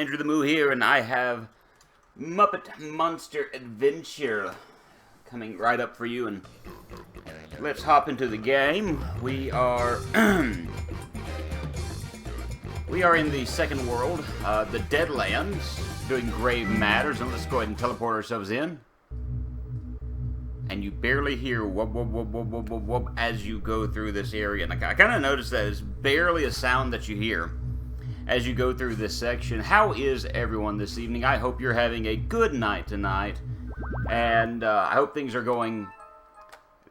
Andrew the Moo here, and I have Muppet Monster Adventure coming right up for you, and let's hop into the game. We are in the second world, the Deadlands, doing grave matters, and let's go ahead and teleport ourselves in. And you barely hear whoop, whoop, whoop, whoop, whoop, whoop, whoop as you go through this area. And I kind of noticed that it's barely a sound that you hear as you go through this section. How is everyone this evening? I hope you're having a good night tonight. And I hope things are going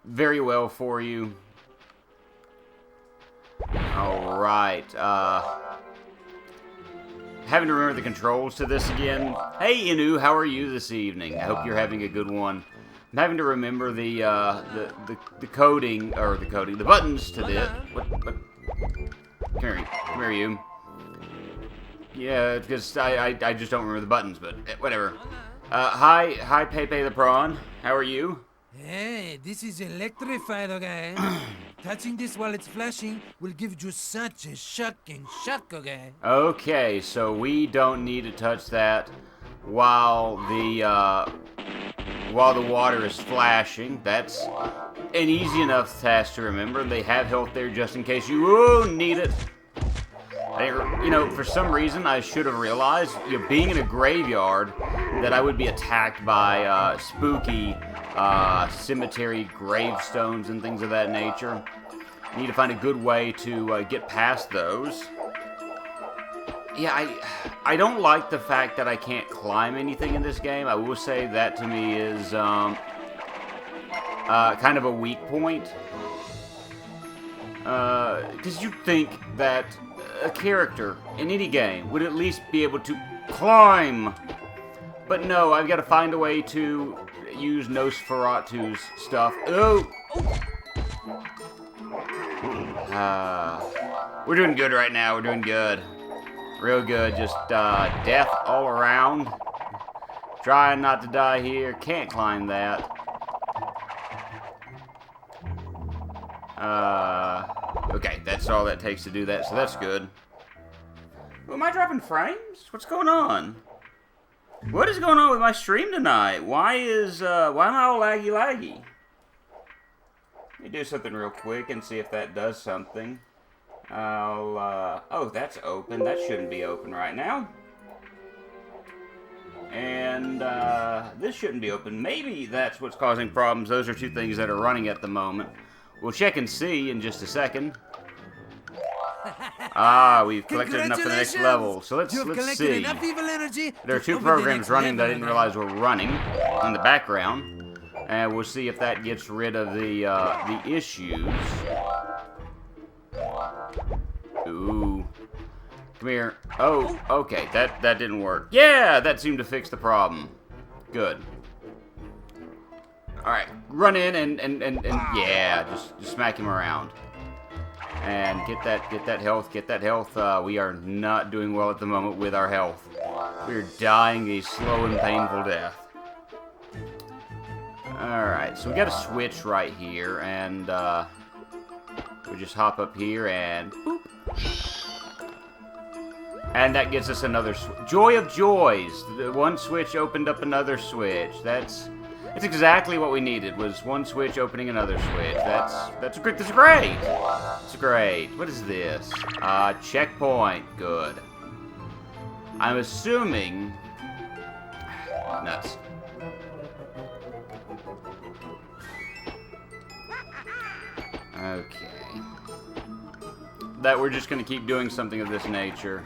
very well for you. Alright. Having to remember the controls to this again. Hey, Inu, how are you this evening? I hope you're having a good one. I'm having to remember the buttons to this. What? Come here, you. Yeah, because I just don't remember the buttons, but whatever. Hi, Pepe the Prawn. How are you? Hey, this is electrified, okay? Touching this while it's flashing will give you such a shocking shock, okay? Okay, so we don't need to touch that while the water is flashing. That's an easy enough task to remember. They have health there just in case you need it. For some reason, I should have realized, being in a graveyard, that I would be attacked by spooky cemetery gravestones and things of that nature. Need to find a good way to get past those. Yeah, I don't like the fact that I can't climb anything in this game. I will say that to me is kind of a weak point. Because you'd think that a character in any game would at least be able to climb. But no, I've got to find a way to use Nosferatu's stuff. Oh! We're doing good right now. We're doing good. Real good. Just death all around. Trying not to die here. Can't climb that. Okay, that's all that takes to do that, so that's good. Well, am I dropping frames? What's going on? What is going on with my stream tonight? Why am I all laggy? Let me do something real quick and see if that does something. Oh, that's open. That shouldn't be open right now. And, this shouldn't be open. Maybe that's what's causing problems. Those are two things that are running at the moment. We'll check and see in just a second. We've collected enough for the next level. So let's see. Enough evil energy. There are two programs running that I didn't realize were running in the background. And we'll see if that gets rid of the issues. Ooh. Come here. Oh, okay. That didn't work. Yeah, that seemed to fix the problem. Good. Alright, run in and yeah, just smack him around. And get that health, we are not doing well at the moment with our health. We're dying a slow and painful death. Alright, so we got a switch right here, and we just hop up here and boop. And that gives us another joy of joys. The one switch opened up another switch. That's exactly what we needed, was one switch opening another switch. That's great. It's great. What is this? Checkpoint. Good. I'm assuming... Nuts. Okay. That we're just going to keep doing something of this nature.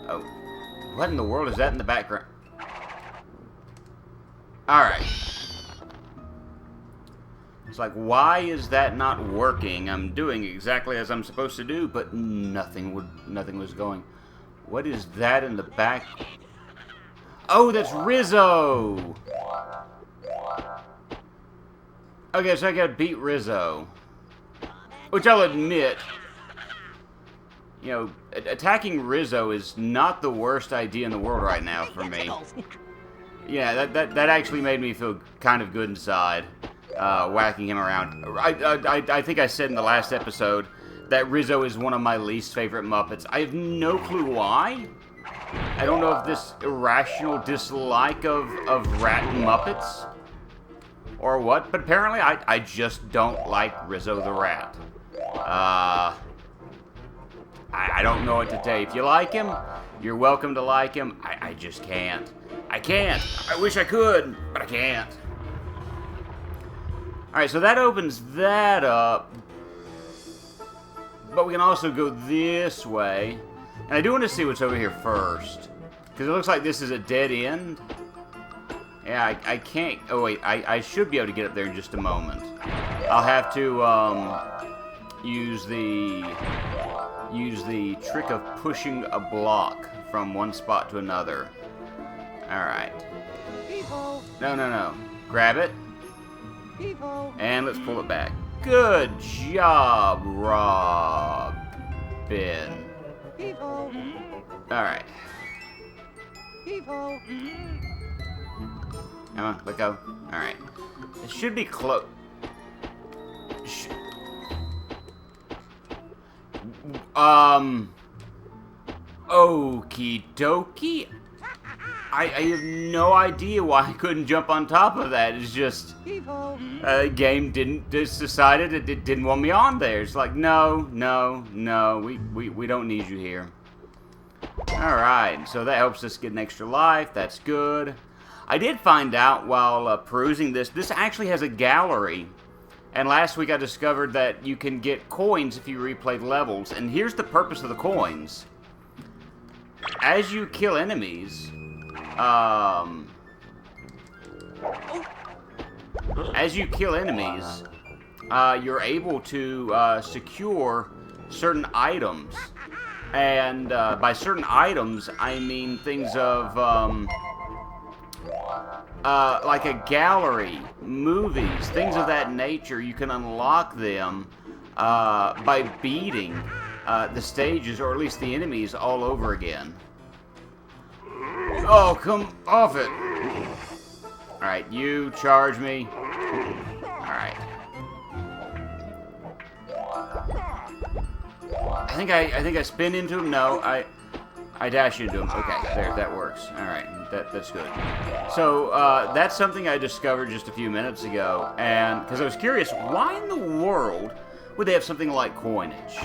Oh. What in the world is that in the background? Alright. It's like, why is that not working? I'm doing exactly as I'm supposed to do, but nothing was going. What is that in the back? Oh, that's Rizzo! Okay, so I gotta beat Rizzo. Which I'll admit, attacking Rizzo is not the worst idea in the world right now for me. Yeah, that actually made me feel kind of good inside, whacking him around. I think I said in the last episode that Rizzo is one of my least favorite Muppets. I have no clue why. I don't know if this irrational dislike of rat Muppets or what, but apparently I just don't like Rizzo the Rat. I don't know what to say. If you like him, you're welcome to like him. I just can't. I can't. I wish I could, but I can't. Alright, so that opens that up. But we can also go this way. And I do want to see what's over here first. Because it looks like this is a dead end. Yeah, I can't... Oh, wait. I should be able to get up there in just a moment. I'll have to use the trick of pushing a block from one spot to another. Alright. No. Grab it. And let's pull it back. Good job, Robin. Alright. Come on, let go. Alright. It should be close. Okie dokie. I have no idea why I couldn't jump on top of that. It's just the game just decided it didn't want me on there. It's like no, we don't need you here. All right, so that helps us get an extra life. That's good. I did find out while perusing this actually has a gallery. And last week I discovered that you can get coins if you replay levels. And here's the purpose of the coins. As you kill enemies, you're able to secure certain items. And by certain items, I mean things of like a gallery, movies, things of that nature. You can unlock them by beating the stages, or at least the enemies, all over again. Oh, come off it! Alright, you charge me. Alright. I think I spin into him. No, I dash into him. Okay, there, that works. Alright, that's good. So, that's something I discovered just a few minutes ago, and because I was curious, why in the world would they have something like coinage?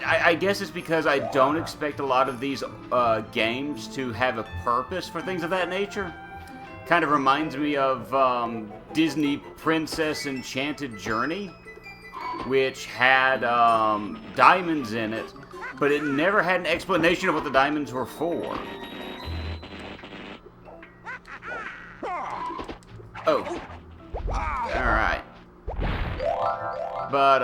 I guess it's because I don't expect a lot of these games to have a purpose for things of that nature. Kind of reminds me of Disney Princess Enchanted Journey, which had diamonds in it, but it never had an explanation of what the diamonds were for. Oh. Alright. But,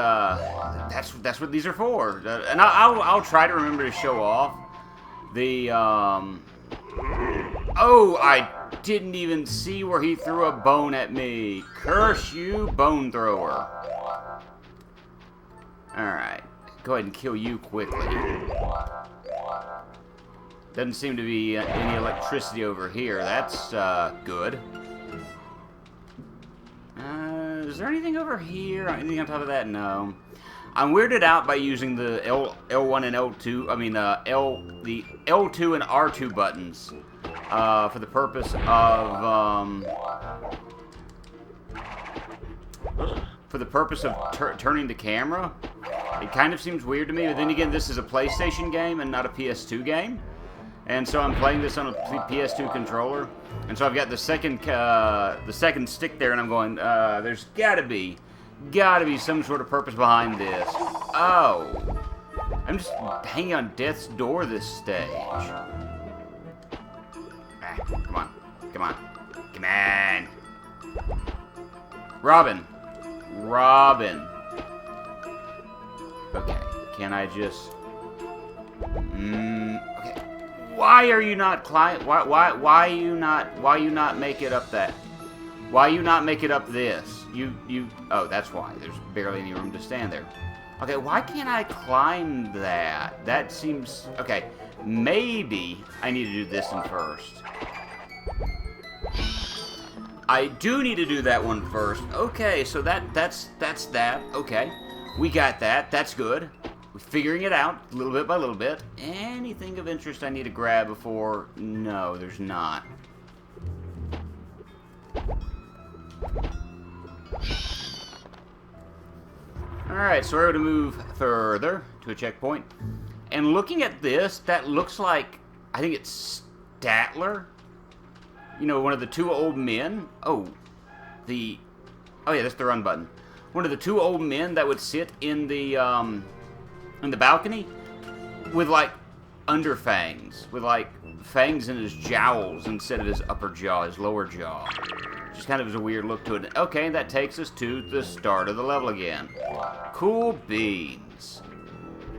that's what these are for. And I'll try to remember to show off the, Oh, I didn't even see where he threw a bone at me. Curse you, bone thrower. Alright. Go ahead and kill you quickly. Doesn't seem to be any electricity over here. That's, good. Is there anything over here? Anything on top of that? No. I'm weirded out by using the L1 and L2. I mean, the L2 and R2 buttons for the purpose of turning the camera. It kind of seems weird to me, but then again, this is a PlayStation game and not a PS2 game, and so I'm playing this on a PS2 controller. And so I've got the second stick there, and I'm going, there's gotta be some sort of purpose behind this. Oh. I'm just hanging on death's door this stage. Ah, come on. Robin. Okay, can I just... okay. Why are you not climbing? Why you not make it up that? Why you not make it up this? Oh, that's why. There's barely any room to stand there. Okay, why can't I climb that? That seems... Okay, maybe I need to do this one first. I do need to do that one first. Okay, so that's that. Okay, we got that. That's good. We're figuring it out, little bit by little bit. Anything of interest I need to grab before? No, there's not. Alright, so we're able to move further to a checkpoint. And looking at this, that looks like, I think it's Statler. You know, one of the two old men. Oh yeah, that's the run button. One of the two old men that would sit in the balcony with, like, underfangs. With, like, fangs in his jowls instead of his upper jaw, his lower jaw. Just kind of has a weird look to it. Okay, that takes us to the start of the level again. Cool beans.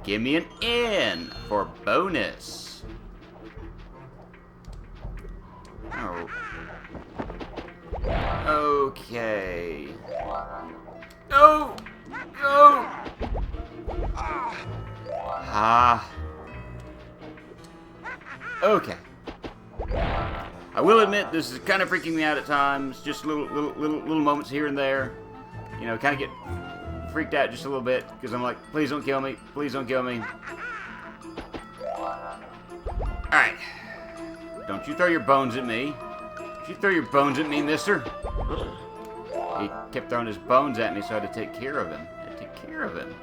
Give me an N for bonus. Oh. Okay. Oh! Oh! Ah. Okay. I will admit this is kind of freaking me out at times. Just little moments here and there. You know, kind of get freaked out just a little bit because I'm like, please don't kill me. Please don't kill me. Alright. Don't you throw your bones at me. Don't you throw your bones at me, mister. He kept throwing his bones at me, so I had to take care of him. I had to take care of him.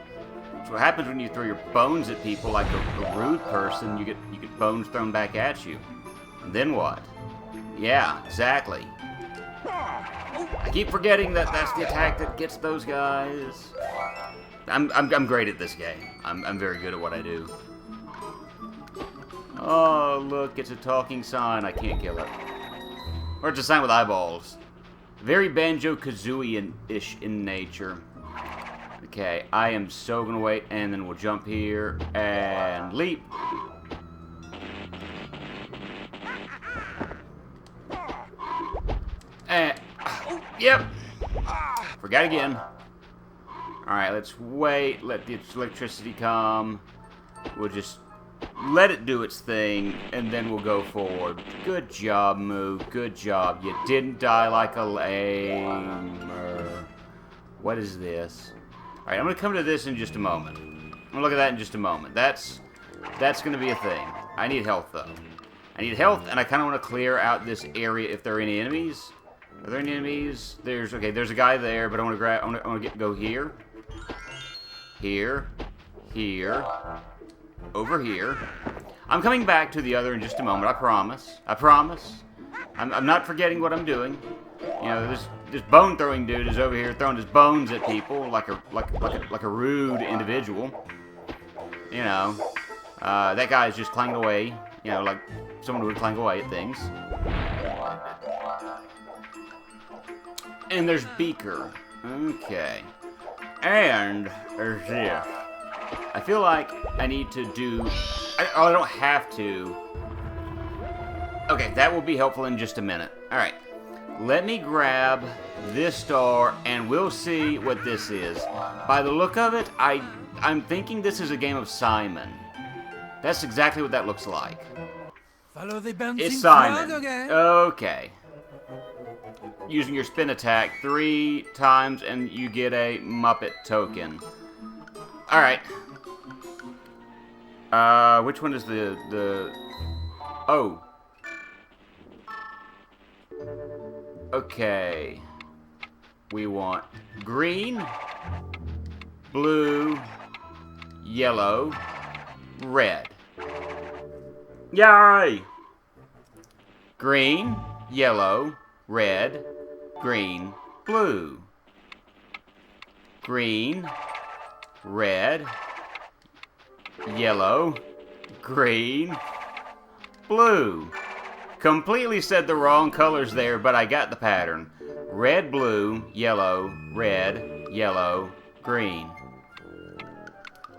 That's what happens when you throw your bones at people like a rude person. You get bones thrown back at you. And then what? Yeah, exactly. I keep forgetting that that's the attack that gets those guys. I'm great at this game. I'm very good at what I do. Oh, look, it's a talking sign. I can't kill it. Or it's a sign with eyeballs. Very Banjo-Kazooie-ish in nature. Okay, I am so gonna wait, and then we'll jump here and leap. Yep. Forgot again. Alright, let's wait. Let the electricity come. We'll just let it do its thing, and then we'll go forward. Good job, Moo. Good job. You didn't die like a lamer. What is this? Alright, I'm going to come to this in just a moment. I'm going to look at that in just a moment. That's going to be a thing. I need health, though. I need health, and I kind of want to clear out this area if there are any enemies. Are there any enemies? There's a guy there, but I want to go here. Here. Here. Over here. I'm coming back to the other in just a moment, I promise. I promise. I'm not forgetting what I'm doing. You know, this bone throwing dude is over here throwing his bones at people like a rude individual. You know. That guy is just clanging away, you know, like someone would clang away at things. And there's Beaker. Okay. And there's this. I feel like I need to do... I don't have to. Okay, that will be helpful in just a minute. Alright. Let me grab this star, and we'll see what this is. By the look of it, I'm thinking this is a game of Simon. That's exactly what that looks like. Follow the bouncing It's Simon. frog, okay? Okay. Using your spin attack 3 times, and you get a Muppet token. Alright. Which one is the... Oh. Okay. We want green, blue, yellow, red. Yay! Green, yellow, red, green, blue. Green, red, yellow, green, blue. Completely said the wrong colors there, but I got the pattern. Red, blue, yellow, red, yellow, green.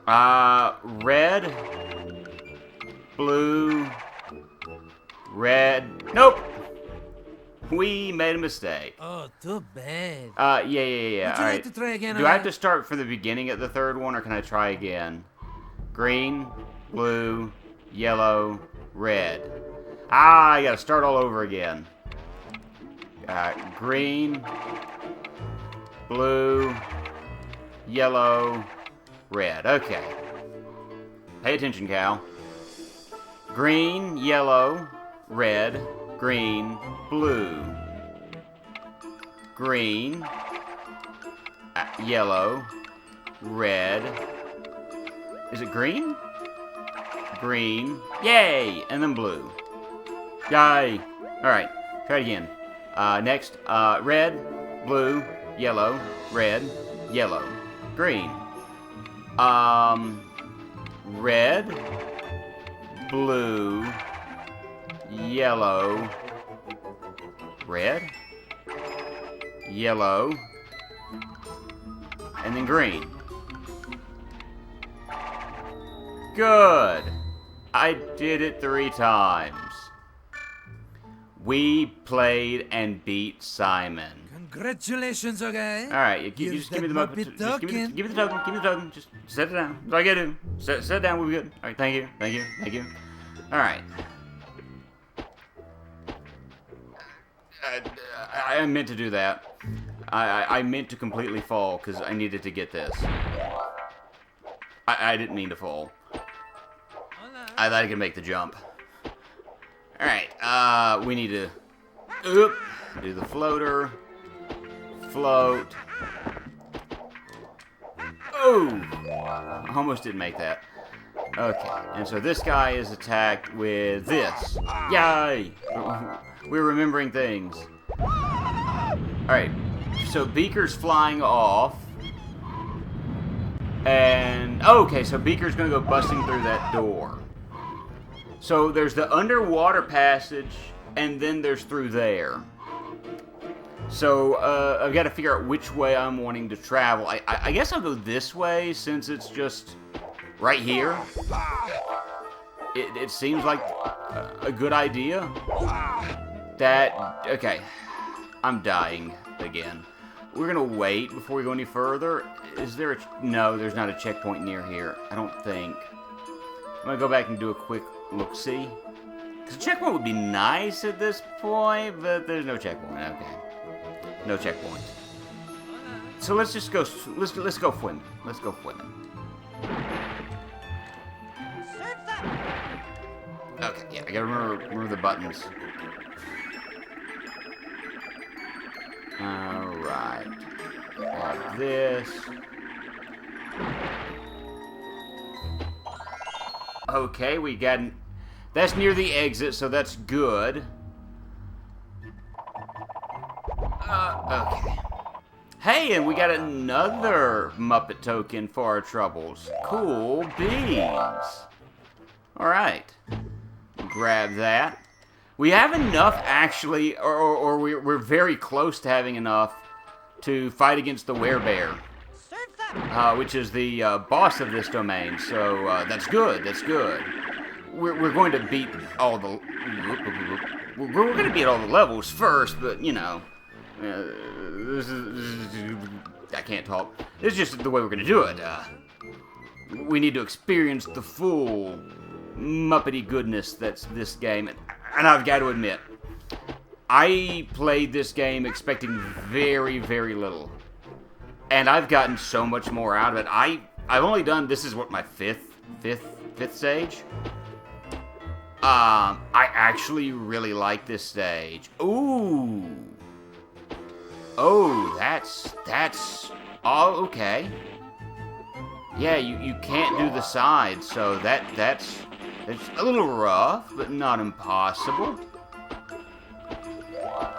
Red, blue, red. Nope. We made a mistake. Oh, too bad. Yeah. Would you All like right. to try again? Do I have to start from the beginning at the third one, or can I try again? Green, blue, yellow, red. I gotta start all over again. Green, blue, yellow, red. Okay. Pay attention, Cal. Green, yellow, red, green, blue. Green, yellow, red. Is it green? Green. Yay! And then blue. Yay! Alright, try it again. Next, red, blue, yellow, red, yellow, green. Red, blue, yellow, red, yellow, and then green. Good. I did it 3 times. We played and beat Simon. Congratulations, okay? Alright, you just give me the Muppet. Just give me the token. Give me the token. Just set it down. That's all I gotta do. Set it down. We'll be good. Alright, thank you. Thank you. Thank you. Alright. I meant to do that. I meant to completely fall because I needed to get this. I didn't mean to fall. I thought I could make the jump. Alright, we need to do the floater. Float. Oh! Almost didn't make that. Okay, and so this guy is attacked with this. Yay! We're remembering things. Alright, so Beaker's flying off. And, okay, so Beaker's gonna go busting through that door. So there's the underwater passage, and then there's through there. So, I've got to figure out which way I'm wanting to travel. I guess I'll go this way, since it's just right here. It seems like a good idea. Okay. I'm dying again. We're going to wait before we go any further. Is there a... No, there's not a checkpoint near here. I don't think. I'm going to go back and do a quick look-see. Because a checkpoint would be nice at this point, but there's no checkpoint. Okay. No checkpoints. So let's just go. Let's go swimming. Let's go swimming. Okay, yeah, I gotta remember the buttons. All right. Like this. Okay, we got. That's near the exit, so that's good. Okay. Hey, and we got another Muppet token for our troubles. Cool beans. Alright. Grab that. We have enough, actually, or we're very close to having enough to fight against the Werebear. Which is the boss of this domain, so that's good, that's good. We're going to beat all the... We're going to beat all the levels first, but, you know... I can't talk. It's just the way we're gonna do it. We need to experience the full Muppety goodness that's this game. And I've got to admit, I played this game expecting very, very little. And I've gotten so much more out of it. I've only done, this is what, my fifth stage? I actually really like this stage. Ooh. Oh, that's, oh, okay. Yeah, you can't do the sides, so that's a little rough, but not impossible.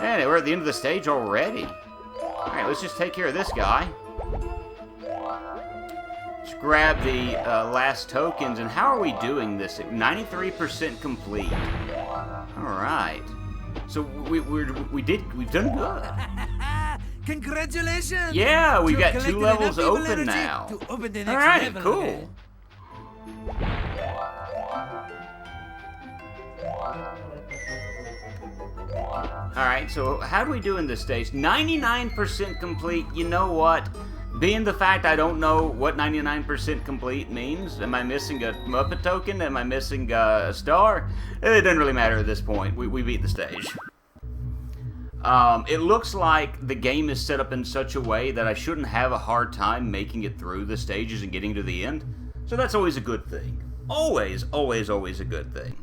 Anyway, we're at the end of the stage already. Alright, let's just take care of this guy. Let's grab the last tokens, and how are we doing this? 93% complete. Alright. So we've done good. Congratulations! Yeah, we've got 2 levels open now. Alright, cool. Alright, so how do we do in this stage? 99% complete. You know what? Being the fact I don't know what 99% complete means, am I missing a Muppet token? Am I missing a star? It doesn't really matter at this point. We beat the stage. It looks like the game is set up in such a way that I shouldn't have a hard time making it through the stages and getting to the end. So that's always a good thing. Always, always, always a good thing.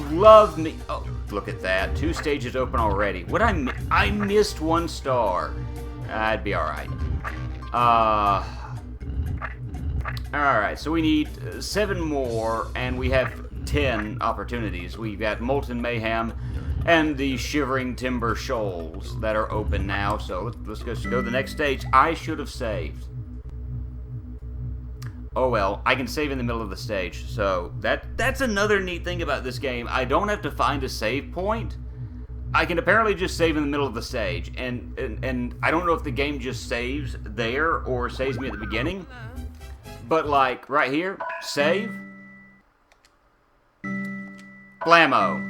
Love me. Oh, look at that. 2 stages open already. What I missed 1 star. I'd be alright. Alright, so we need 7 more, and we have 10 opportunities. We've got Molten Mayhem and the Shivering Timber Shoals that are open now, so let's go to the next stage. I should have saved. Oh well, I can save in the middle of the stage, so that's another neat thing about this game. I don't have to find a save point. I can apparently just save in the middle of the stage, and I don't know if the game just saves there or saves me at the beginning, but like right here, save, blammo.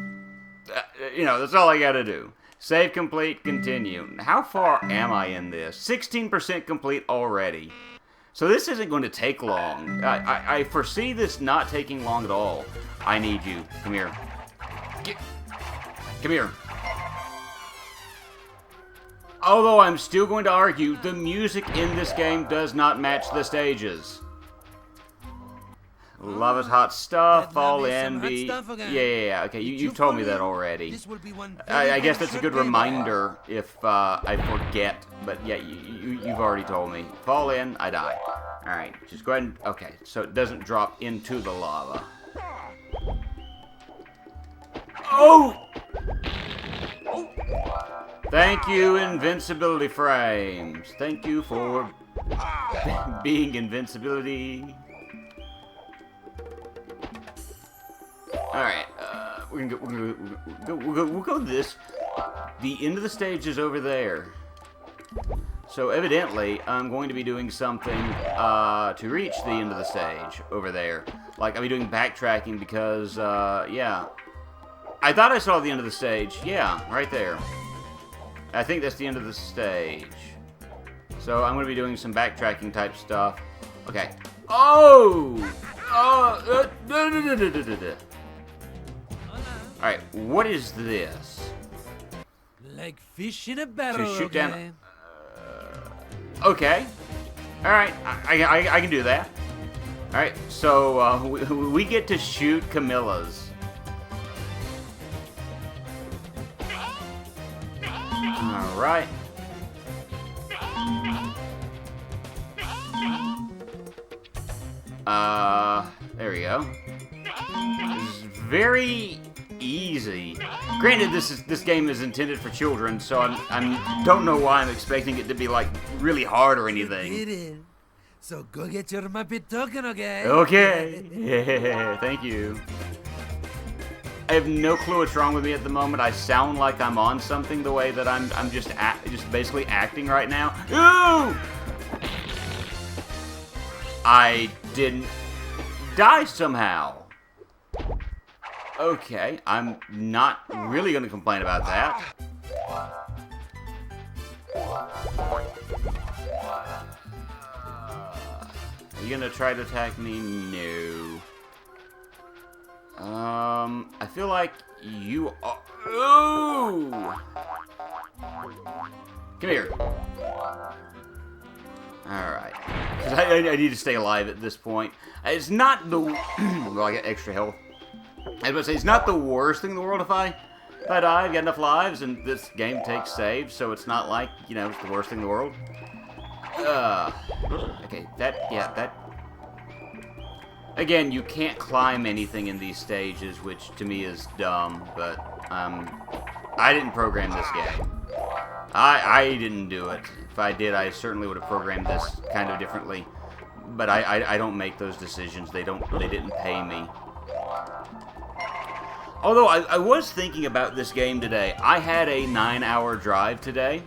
You know, that's all I gotta do. Save complete, continue. How far am I in this? 16% complete already. So this isn't going to take long. I foresee this not taking long at all. I need you. Come here. Come here. Although I'm still going to argue, the music in this game does not match the stages. Lava's hot stuff, fall in, be... Yeah, okay, you've told me that already. I guess that's a good reminder if I forget, but yeah, you've already told me. Fall in, I die. Alright, just go ahead and... Okay, so it doesn't drop into the lava. Oh! Thank you, invincibility frames. Thank you for being invincibility. Alright, we'll go this. The end of the stage is over there. So evidently, I'm going to be doing something to reach the end of the stage over there. Like, I'll be doing backtracking because, yeah. I thought I saw the end of the stage. Yeah, right there. I think that's the end of the stage. So I'm going to be doing some backtracking type stuff. Okay. Oh! Alright, what is this? Like fish in a barrel, to shoot down. Okay. Alright, I can do that. Alright, so we get to shoot Camillas. Alright. There we go. This is very easy. Granted, this game is intended for children, so I don't know why I'm expecting it to be like really hard or anything. So go get your Muppet token, okay? Okay. Yeah, thank you. I have no clue what's wrong with me at the moment. I sound like I'm on something the way that I'm just basically acting right now. Ooh! I didn't die somehow. Okay, I'm not really going to complain about that. Are you going to try to attack me? No. I feel like you are... Ooh! Come here. Alright. Because I need to stay alive at this point. It's not the... Well, I got extra health. I was about to say, it's not the worst thing in the world if I die. I've got enough lives, and this game takes saves, so it's not like, you know, it's the worst thing in the world. Okay, that... Again, you can't climb anything in these stages, which to me is dumb, but, I didn't program this game. I didn't do it. If I did, I certainly would have programmed this kind of differently. But I don't make those decisions. They didn't pay me. Although, I was thinking about this game today. I had a 9-hour drive today.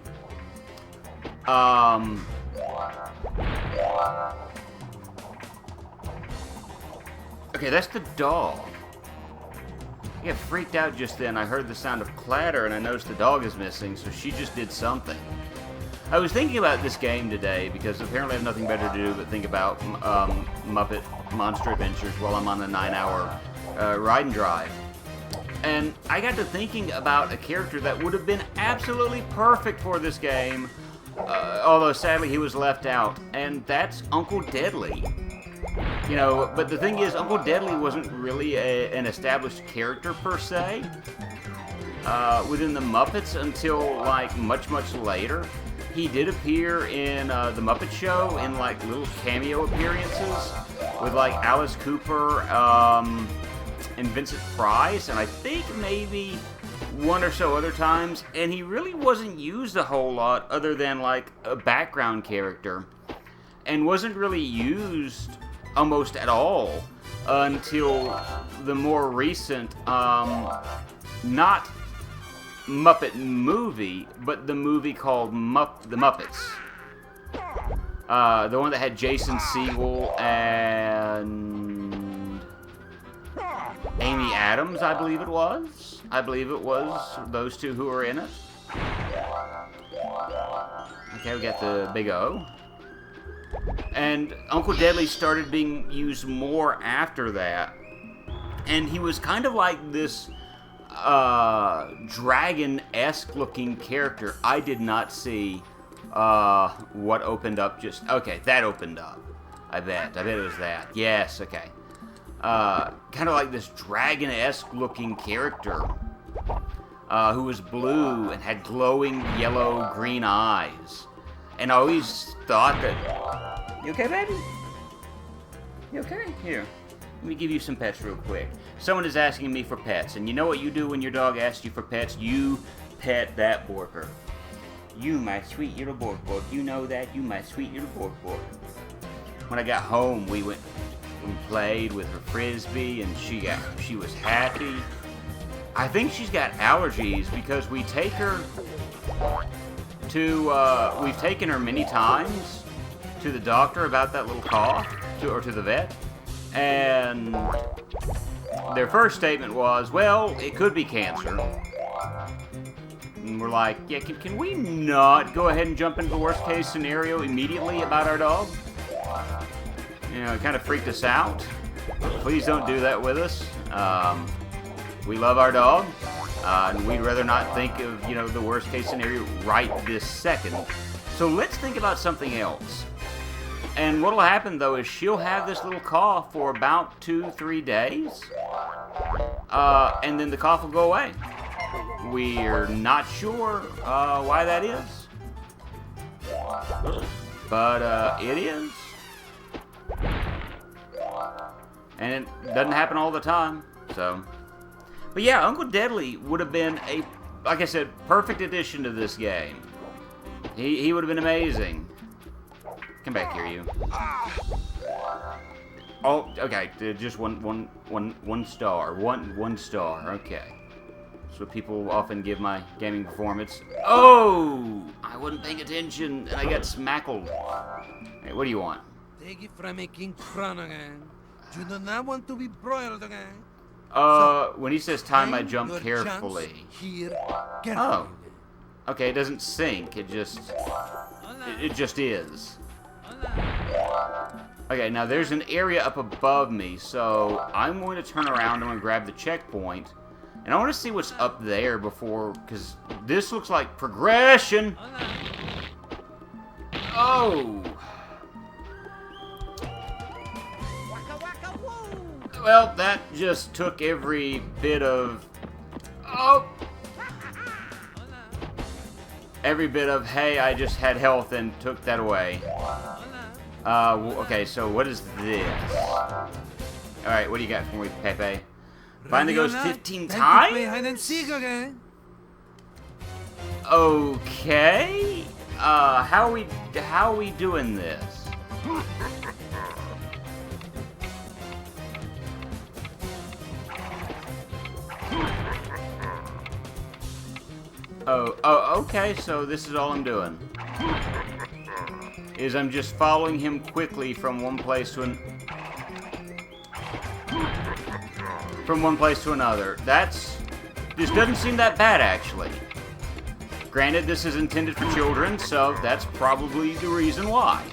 Okay, that's the dog. I got freaked out just then. I heard the sound of clatter, and I noticed the dog is missing, so she just did something. I was thinking about this game today, because apparently I have nothing better to do but think about Muppet Monster Adventures while I'm on a 9-hour ride and drive. And I got to thinking about a character that would have been absolutely perfect for this game, although sadly he was left out, and that's Uncle Deadly. You know, but the thing is, Uncle Deadly wasn't really an established character per se within the Muppets until like much later. He did appear in the Muppet Show in like little cameo appearances with like Alice Cooper and Vincent Price, and I think maybe one or so other times. And he really wasn't used a whole lot other than like a background character, and wasn't really used almost at all until the more recent, not Muppet movie, but the movie called The Muppets. The one that had Jason Segel and Amy Adams, I believe it was. I believe it was those two who were in it. Okay, we got the big O. And Uncle Deadly started being used more after that. And he was kind of like this dragon-esque looking character. I did not see what opened up just... Okay, that opened up. I bet it was that. Yes, okay. Kind of like this dragon-esque looking character who was blue and had glowing yellow-green eyes. And I always thought that... You okay, baby? You okay? Here. Let me give you some pets real quick. Someone is asking me for pets, and you know what you do when your dog asks you for pets? You pet that Borker. You, my sweet little Bork. You know that? You, my sweet little Bork. When I got home, we played with her frisbee, and she was happy. I think she's got allergies because we take her to, we've taken her many times to the doctor about that little cough, or to the vet, and their first statement was, well, it could be cancer. And we're like, yeah, can we not go ahead and jump into the worst case scenario immediately about our dog? You know, it kind of freaked us out. Please don't do that with us. We love our dog, and we'd rather not think of, you know, the worst case scenario right this second. So let's think about something else. And what'll happen, though, is she'll have this little cough for about 2-3 days, and then the cough will go away. We're not sure why that is, but it is. And it doesn't happen all the time, so. But yeah, Uncle Deadly would have been a, like I said, perfect addition to this game. He would have been amazing. Come back here, you. Oh, okay. Just one star. One star. Okay. That's what people often give my gaming performance. Oh! I wasn't paying attention, and I got smackled. Hey, what do you want? Take it from a king crown again. You do not want to be broiled again. When he says time, I jump carefully. Here, oh. Okay, it doesn't sink. It just is. Okay, now there's an area up above me, so I'm going to turn around. I'm going to grab the checkpoint, and I want to see what's up there before, because this looks like progression. Oh. Well, that just took every bit of... Oh! Every bit of, hey, I just had health and took that away. Okay, so what is this? Alright, what do you got for me, Pepe? Finally goes 15 times? Play hide and seek again. Okay. How are we doing this? Oh, okay, so this is all I'm doing. Is I'm just following him quickly from one place to another. This doesn't seem that bad, actually. Granted, this is intended for children, so that's probably the reason why.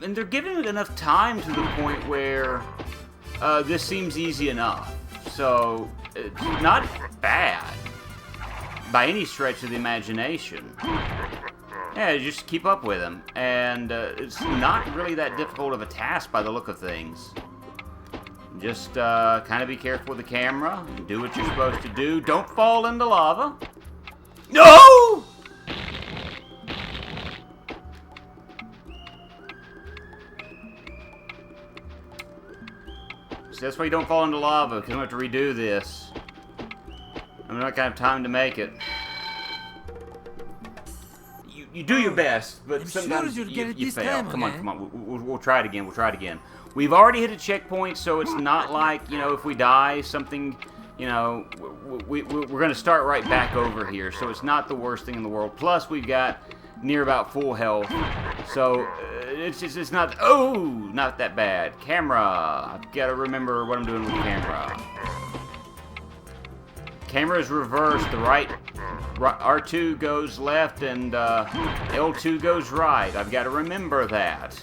And they're giving it enough time to the point where this seems easy enough. So, it's not bad by any stretch of the imagination. Yeah, just keep up with him. And it's not really that difficult of a task by the look of things. Just kind of be careful with the camera. And do what you're supposed to do. Don't fall into lava. No! So that's why you don't fall into lava, because I'm going to have to redo this. I'm not going to have time to make it. You do your best, but sometimes you fail. Come on. We'll try it again. We'll try it again. We've already hit a checkpoint, so it's not like, you know, if we die, something, you know, we're going to start right back over here. So it's not the worst thing in the world. Plus, we've got near about full health. So it's not, not that bad. Camera. I've got to remember what I'm doing with the camera. Camera is reversed. The right R2 goes left and L2 goes right. I've got to remember that.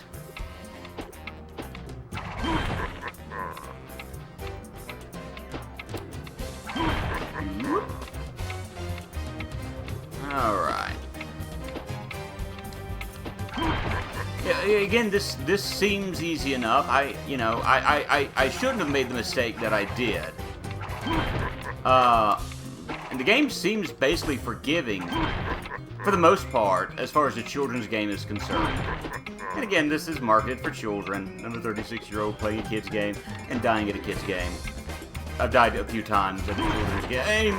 Alright. Yeah, again, this seems easy enough. I shouldn't have made the mistake that I did. And the game seems basically forgiving, for the most part, as far as the children's game is concerned. And again, this is marketed for children. I'm a 36-year-old playing a kid's game and dying at a kid's game. I've died a few times at a children's game.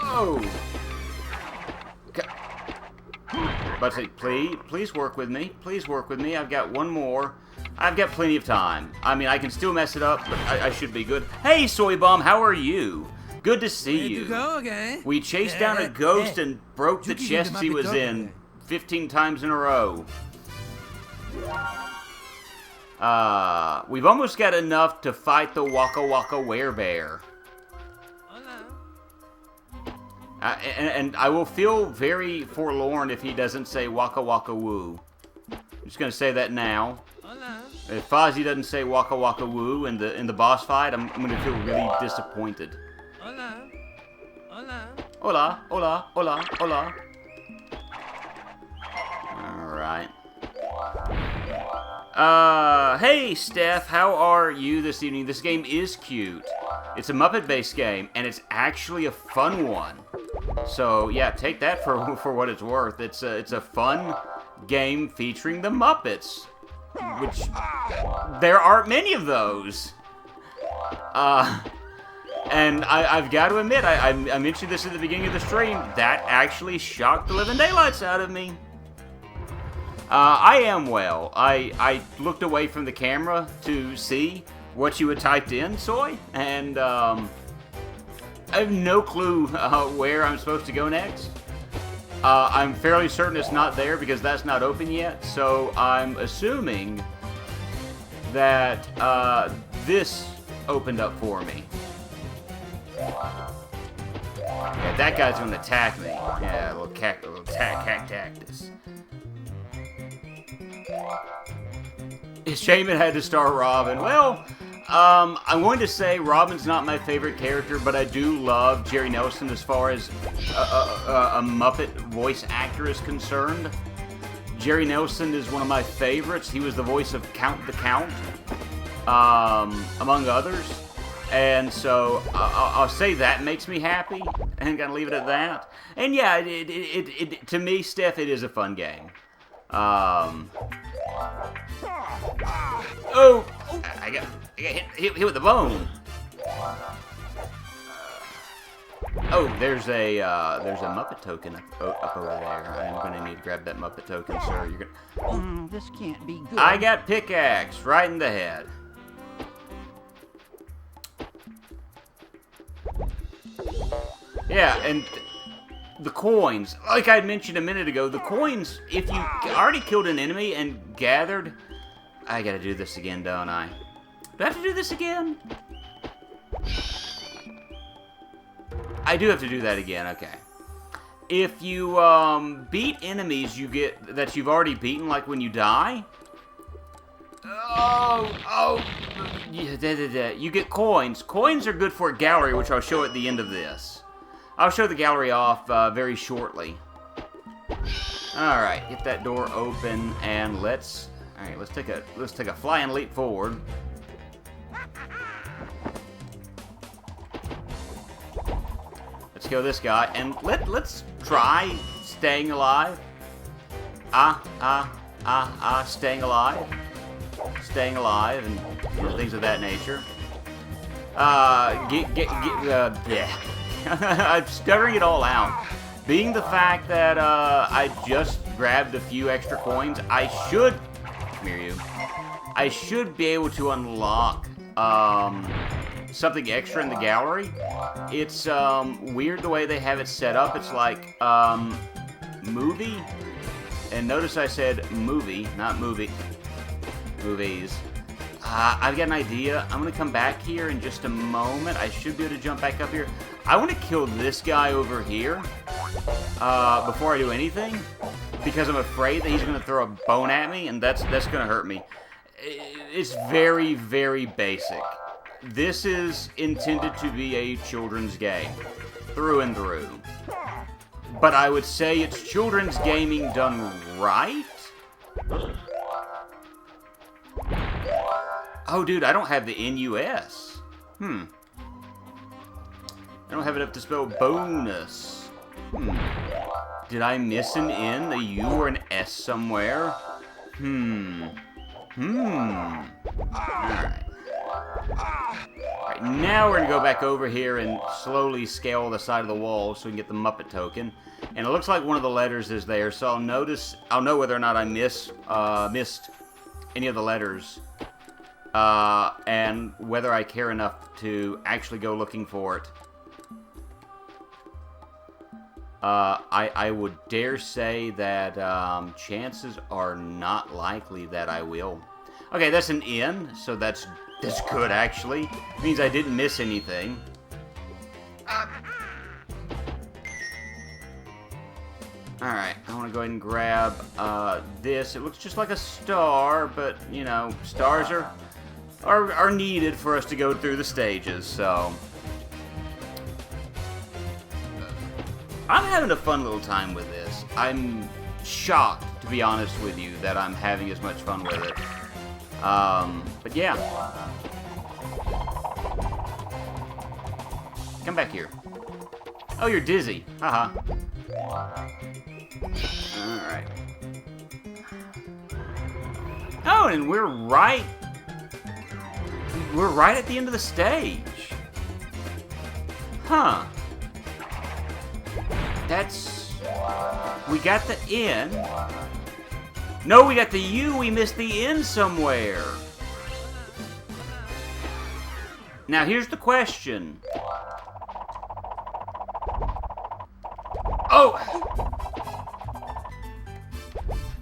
Oh! But say, please work with me. Please work with me. I've got one more. I've got plenty of time. I mean, I can still mess it up, but I should be good. Hey, Soy Bomb, how are you? Good to see you. Go again. We chased down a ghost and broke the chest he was in 15 times in a row. We've almost got enough to fight the Waka Waka Werebear. And I will feel very forlorn if he doesn't say Waka Waka Woo. I'm just gonna say that now. If Fozzie doesn't say Waka Waka Woo in the boss fight, I'm gonna feel really disappointed. Hola, hola, hola, hola. Alright. Hey Steph, how are you this evening? This game is cute. It's a Muppet-based game, and it's actually a fun one. So yeah, take that for what it's worth. It's a fun game featuring the Muppets, which there aren't many of those. And I've got to admit, I mentioned this at the beginning of the stream. That actually shocked the living daylights out of me. I am well. I looked away from the camera to see what you had typed in, Soy, and I have no clue where I'm supposed to go next. I'm fairly certain it's not there because that's not open yet, so I'm assuming that this opened up for me. Yeah, that guy's gonna attack me. Yeah, a little cactus. It's a shame it had to star Robin. Well, I'm going to say Robin's not my favorite character, but I do love Jerry Nelson as far as a Muppet voice actor is concerned. Jerry Nelson is one of my favorites. He was the voice of Count the Count, among others. And so I'll say that makes me happy, and gonna leave it at that. And yeah, to me, Steph, it is a fun game. Oh, I got hit with the bone. Oh, there's a Muppet token up over there. I'm gonna need to grab that Muppet token, sir. You're gonna. This can't be good. I got pickaxe right in the head. Yeah, and the coins, like I mentioned a minute ago, the coins, if you already killed an enemy and gathered... I gotta do this again, don't I? Do I have to do this again? I do have to do that again, okay. if you beat enemies that you've already beaten, like when you die, you get coins. Coins are good for a gallery, which I'll show at the end of this. I'll show the gallery off very shortly. All right, get that door open, and let's take a flying leap forward. Let's kill this guy, and let's try staying alive. Staying alive, and things of that nature. Yeah. I'm stuttering it all out. Being the fact that I just grabbed a few extra coins, I should be able to unlock something extra in the gallery. It's weird the way they have it set up. It's like movie, and notice I said movie, not movie. Movies. I've got an idea. I'm gonna come back here in just a moment. I should be able to jump back up here. I want to kill this guy over here before I do anything, because I'm afraid that he's gonna throw a bone at me, and that's gonna hurt me. It's very, very basic. This is intended to be a children's game, through and through. But I would say it's children's gaming done right. Oh, dude, I don't have the NUS. I don't have it up to spell bonus. Did I miss an N, a U, or an S somewhere? Alright. Alright, now we're gonna go back over here and slowly scale the side of the wall so we can get the Muppet token. And it looks like one of the letters is there, so I'll know whether or not I missed any of the letters. And whether I care enough to actually go looking for it. I would dare say that chances are not likely that I will. Okay, that's an N, so that's good actually. It means I didn't miss anything. Alright, I want to go ahead and grab this. It looks just like a star, but, you know, stars are needed for us to go through the stages, so... I'm having a fun little time with this. I'm shocked, to be honest with you, that I'm having as much fun with it. But yeah. Come back here. Oh, you're dizzy. Haha. Alright. Oh, and we're right at the end of the stage. Huh. We got the N. No, we got the U. We missed the N somewhere. Now, here's the question. Oh!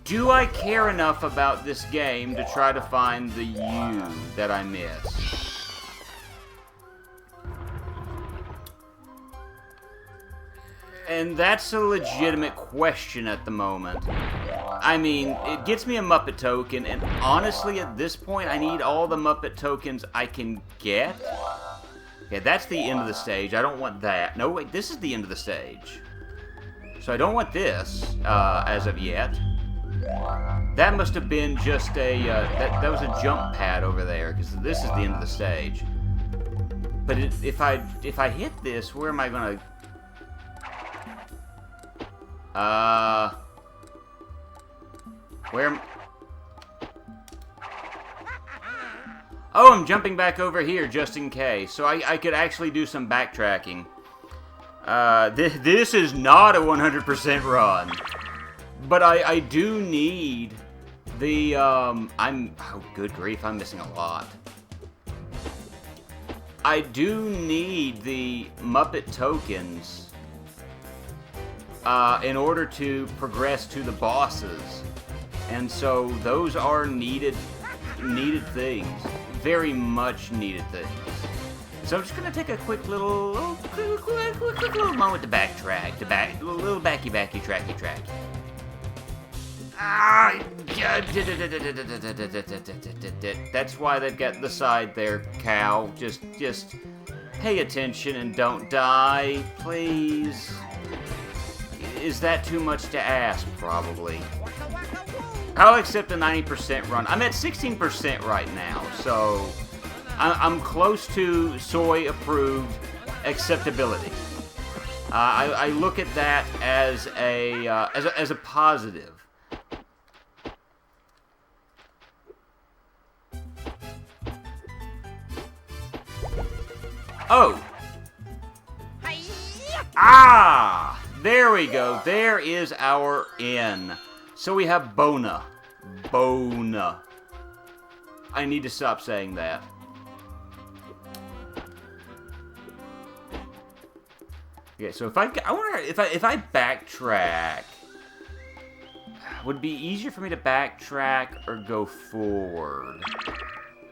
Do I care enough about this game to try to find the U that I missed? And that's a legitimate question at the moment. I mean, it gets me a Muppet token, and honestly, at this point, I need all the Muppet tokens I can get. Okay, that's the end of the stage. I don't want that. No, wait, this is the end of the stage. So I don't want this, as of yet. That must have been just a, that was a jump pad over there, because this is the end of the stage. But if I hit this, where am I gonna... Where am... Oh, I'm jumping back over here just in case. So I could actually do some backtracking. This is not a 100% run. But I do need the, oh, good grief, I'm missing a lot. I do need the Muppet tokens in order to progress to the bosses. And so those are needed things. Very much needed things. So I'm just gonna take a quick little moment to backtrack, a little backy tracky. That's why they've got the side there, cow. Just pay attention and don't die, please. Is that too much to ask? Probably. I'll accept a 90% run. I'm at 16% right now, so I'm close to soy approved acceptability. I look at that as a positive. Oh! Ah! There we go. There is our N. So we have Bona. Bona. I need to stop saying that. Okay, so I wonder if I backtrack, would it be easier for me to backtrack or go forward?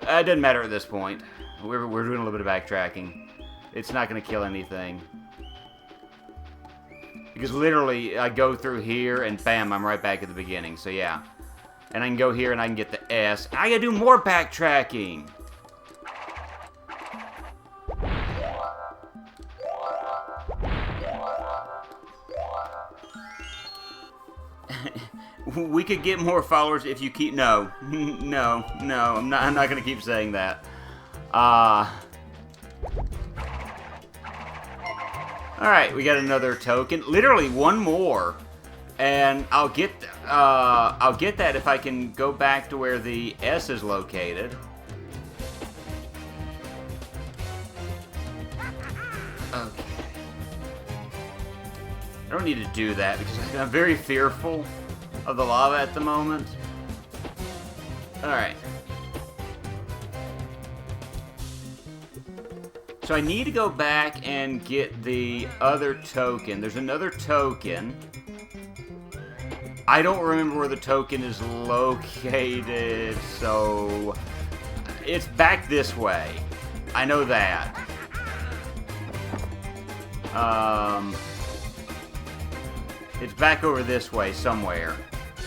It doesn't matter at this point. We're doing a little bit of backtracking. It's not going to kill anything. Because literally, I go through here, and bam, I'm right back at the beginning. So yeah. And I can go here, and I can get the S. I gotta do more backtracking! We could get more followers if you keep... No. No. I'm not gonna keep saying that. Alright, we got another token. Literally one more. And I'll get that if I can go back to where the S is located. Okay. I don't need to do that because I'm very fearful of the lava at the moment. Alright. So I need to go back and get the other token. There's another token. I don't remember where the token is located, so it's back this way. I know that. It's back over this way somewhere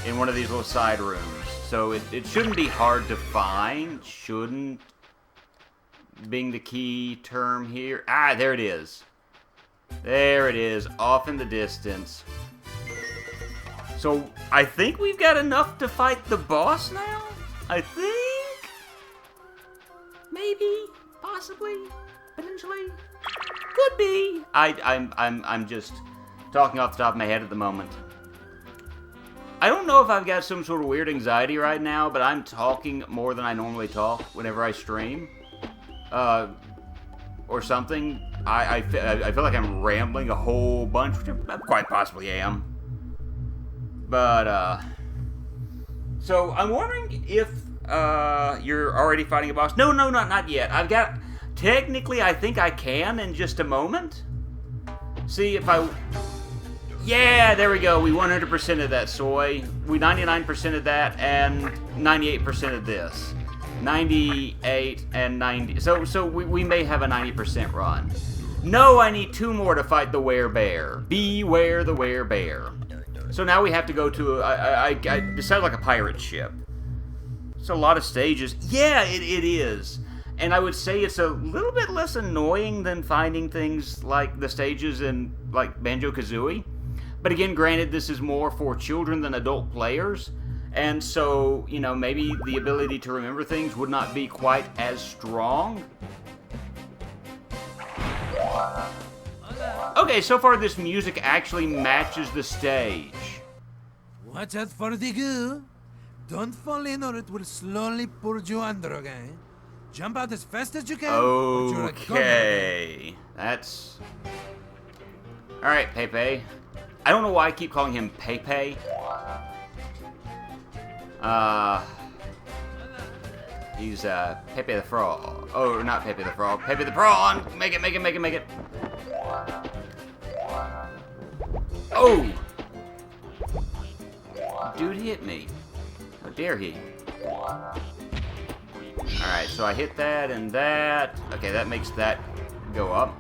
in one of these little side rooms. So it shouldn't be hard to find. Shouldn't being the key term here. Ah, there it is. There it is, off in the distance. So, I think we've got enough to fight the boss now? I think? Maybe? Possibly? Potentially? Could be. I'm just talking off the top of my head at the moment. I don't know if I've got some sort of weird anxiety right now, but I'm talking more than I normally talk whenever I stream. Or something. I feel like I'm rambling a whole bunch, which I quite possibly am. But, so I'm wondering if, you're already fighting a boss. No, not yet. I've got, technically, I think I can in just a moment. See if yeah, there we go. We 100% of that soy. We 99% of that and 98% of this. 98 and 90. So we may have a 90% run. No, I need 2 more to fight the werebear. Beware the werebear. So now we have to go to it sounds like a pirate ship. It's a lot of stages. Yeah, it is. And I would say it's a little bit less annoying than finding things like the stages in like Banjo-Kazooie. But again, granted, this is more for children than adult players. And so, you know, maybe the ability to remember things would not be quite as strong. Okay, so far this music actually matches the stage. Watch out for the goo. Don't fall in or it will slowly pull you under, okay? Jump out as fast as you can. Okay. That's... Alright, Pepe. I don't know why I keep calling him Pepe. He's, Pepe the Frog. Oh, not Pepe the Frog. Pepe the Prawn! Make it! Oh! Dude hit me. How dare he? Alright, so I hit that and that. Okay, that makes that go up.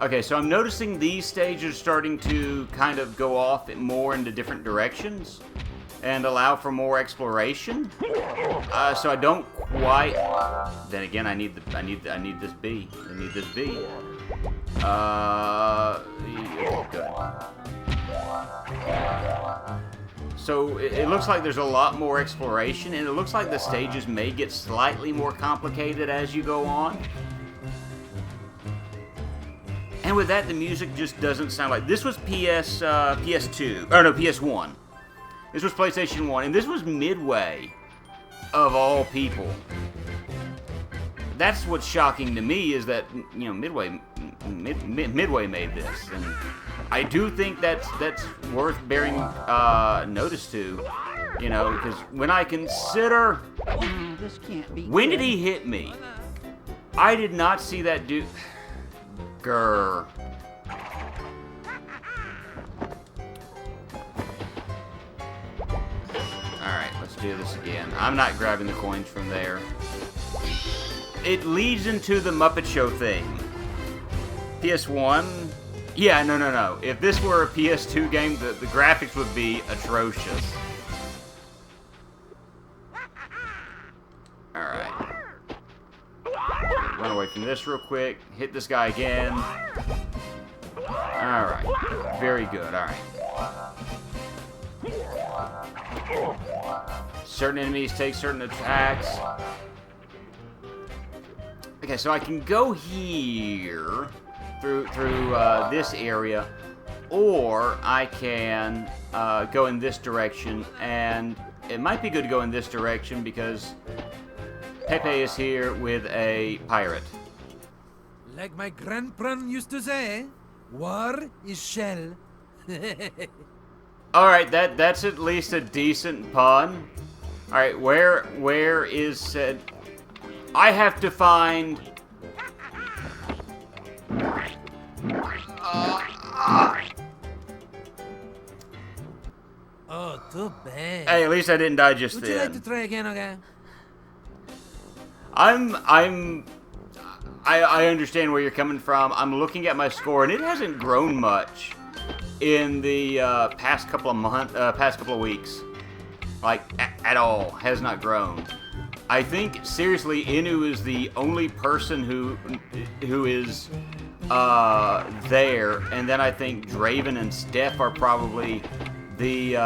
Okay, so I'm noticing these stages starting to kind of go off more into different directions and allow for more exploration. So I don't quite. Then again, I need this B. I need this B. Okay, good. So it looks like there's a lot more exploration, and it looks like the stages may get slightly more complicated as you go on. And with that, the music just doesn't sound like... This was PS2. Or no, PS1. This was PlayStation 1, and this was Midway, of all people. That's what's shocking to me, is that, you know, Midway made this, and I do think that's worth bearing notice to, you know, because when I consider... This can't be When good. did he hit me? I did not see that dude... Grr. Alright, let's do this again. I'm not grabbing the coins from there. It leads into the Muppet Show thing. PS1? Yeah, no. If this were a PS2 game, the graphics would be atrocious. Alright. Run away from this real quick. Hit this guy again. Alright. Very good. Alright. Certain enemies take certain attacks. Okay, so I can go here through this area, or I can go in this direction, and it might be good to go in this direction because Pepe is here with a pirate. Like my grandpa used to say, war is shell. Alright, that's at least a decent pun. Alright, where is said... I have to find... Oh, too bad. Hey, at least I didn't die just Would then. you like to try again, okay? I understand where you're coming from. I'm looking at my score, and it hasn't grown much in the past couple of weeks. Like, at all. Has not grown. I think, seriously, Inu is the only person who is there, and then I think Draven and Steph are probably the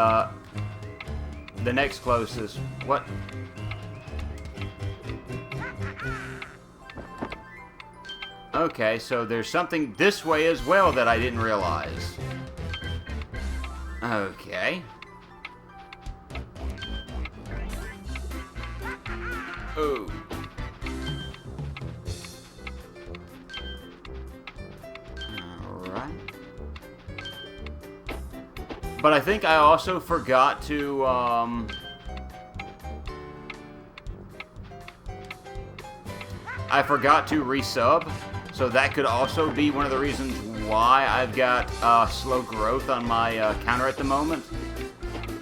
next closest. What? Okay, so there's something this way as well that I didn't realize. Okay. Oh. Alright. But I think I also forgot to, I forgot to resub, so that could also be one of the reasons why I've got slow growth on my counter at the moment.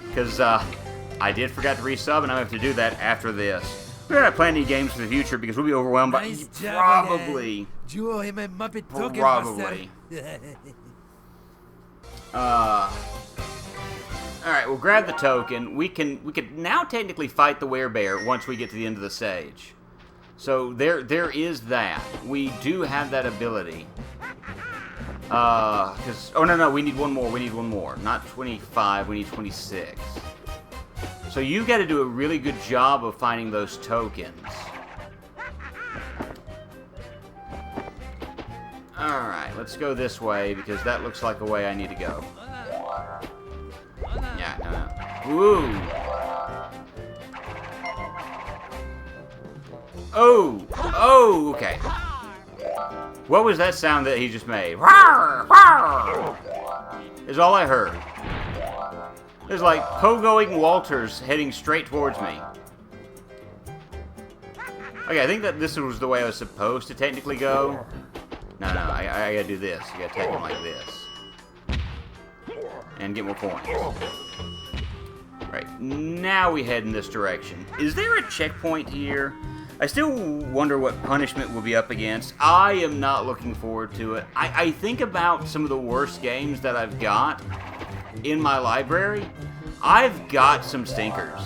Because I did forget to resub, and I have to do that after this. We're not playing any games for the future because we'll be overwhelmed by... Nice job, Probably. You owe him a Muppet token, Probably. Alright, we'll grab the token. We can now technically fight the werebear once we get to the end of the stage. So there is that. We do have that ability. Oh no, we need one more. Not 25, we need 26. So you got to do a really good job of finding those tokens. Alright, let's go this way because that looks like a way I need to go. Yeah, no. Ooh! Oh, okay. What was that sound that he just made? Is all I heard. There's like pogoing Walters heading straight towards me. Okay, I think that this was the way I was supposed to technically go. No, I gotta do this. You gotta take him like this. And get more coins. Right, now we head in this direction. Is there a checkpoint here? I still wonder what punishment we'll be up against. I am not looking forward to it. I think about some of the worst games that I've got in my library. I've got some stinkers.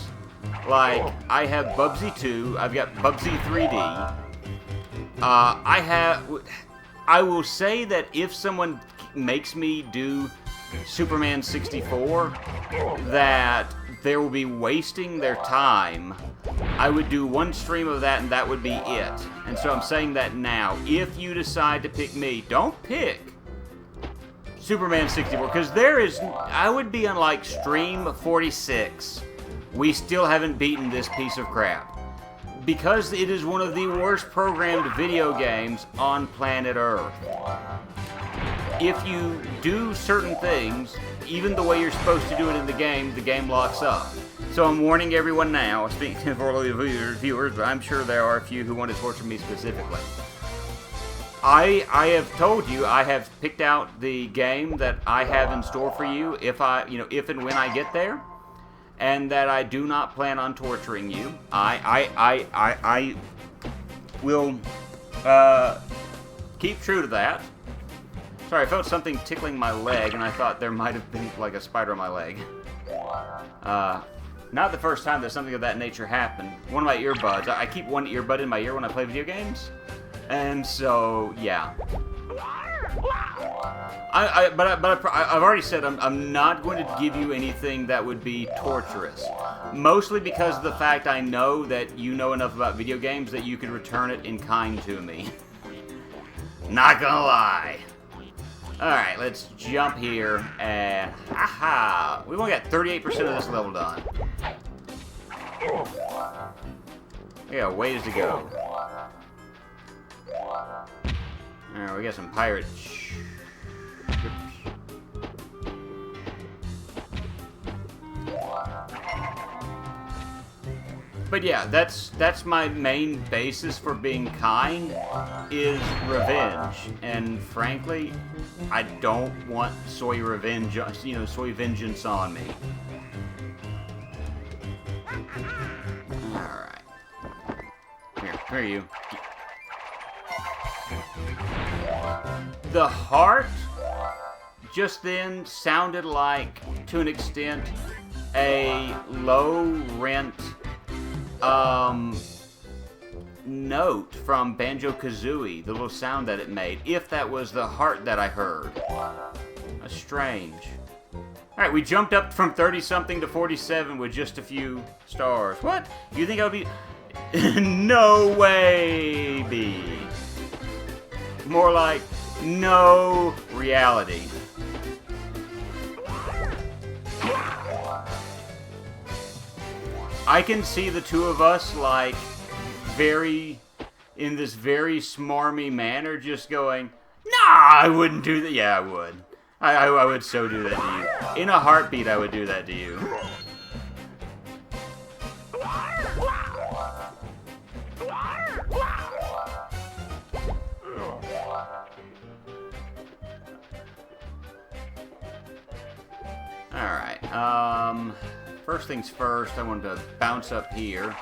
Like, I have Bubsy 2, I've got Bubsy 3D. I will say that if someone makes me do Superman 64, that there will be wasting their time. I would do one stream of that and that would be it. And so I'm saying that now. If you decide to pick me, don't pick Superman 64, because I would be on like stream 46. We still haven't beaten this piece of crap. Because it is one of the worst programmed video games on planet Earth. If you do certain things, even the way you're supposed to do it in the game locks up. So I'm warning everyone now, speaking for all the viewers, but I'm sure there are a few who want to torture me specifically. I have told you I have picked out the game that I have in store for you if and when I get there, and that I do not plan on torturing you. I will keep true to that. Sorry, I felt something tickling my leg, and I thought there might have been like a spider on my leg. Not the first time that something of that nature happened. One of my earbuds. I keep one earbud in my ear when I play video games. And so, yeah. I've already said I'm not going to give you anything that would be torturous. Mostly because of the fact I know that you know enough about video games that you can return it in kind to me. Not gonna lie. Alright, let's jump here and... Aha! We've only got 38% of this level done. We got ways to go. Alright, we got some pirate ships. But yeah, that's my main basis for being kind, is revenge. And frankly, I don't want soy revenge, soy vengeance on me. Alright. Here you. The heart just then sounded like, to an extent, a low-rent note from Banjo-Kazooie, the little sound that it made, if that was the heart that I heard. That's strange. Alright, we jumped up from 30-something to 47 with just a few stars. What? You think I would be... No way, B. More like, no reality. I can see the two of us, like, in this very smarmy manner, just going, nah, I wouldn't do that. Yeah, I would. I would so do that to you. In a heartbeat, I would do that to you. Alright, first things first, I wanted to bounce up here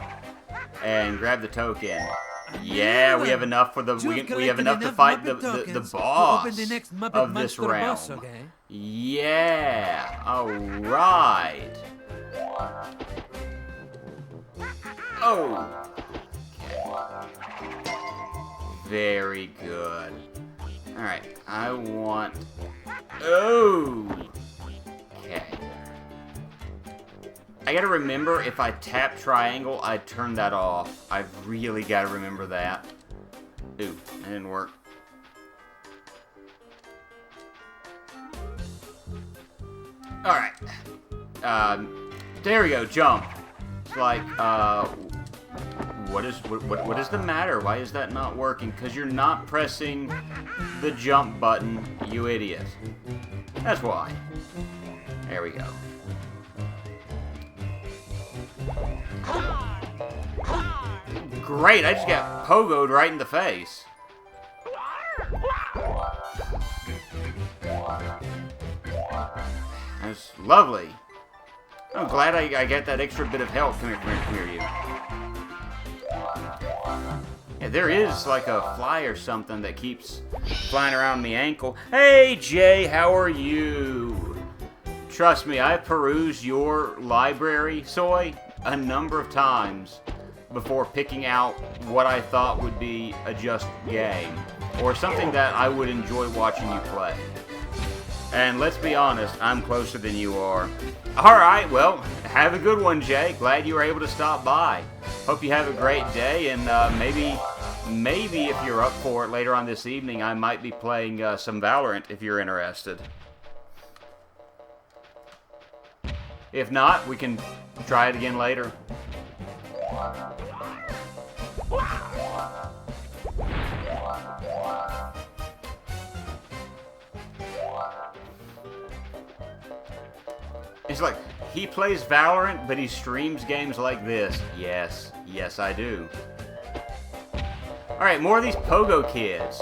and grab the token. Yeah, we have enough for the we have enough to fight the boss of this realm. Yeah, alright. Oh, okay. Very good. Alright, I want... Oh! Okay. I gotta remember, if I tap triangle, I turn that off. I've really gotta remember that. Ooh, that didn't work. Alright. There we go, jump. It's like, what is the matter? Why is that not working? Because you're not pressing the jump button, you idiot. That's why. There we go. Great, I just got pogoed right in the face. That's lovely. I'm glad I got that extra bit of health. Come here, you. Yeah, there is like a fly or something that keeps flying around the ankle. Hey, Jay, how are you? Trust me, I perused your library, Soy, a number of times before picking out what I thought would be a just game, or something that I would enjoy watching you play. And let's be honest, I'm closer than you are. Alright, well, have a good one, Jay. Glad you were able to stop by. Hope you have a great day, and maybe if you're up for it later on this evening, I might be playing some Valorant if you're interested. If not, we can try it again later. It's like, he plays Valorant, but he streams games like this. Yes, yes I do. Alright, more of these Pogo Kids.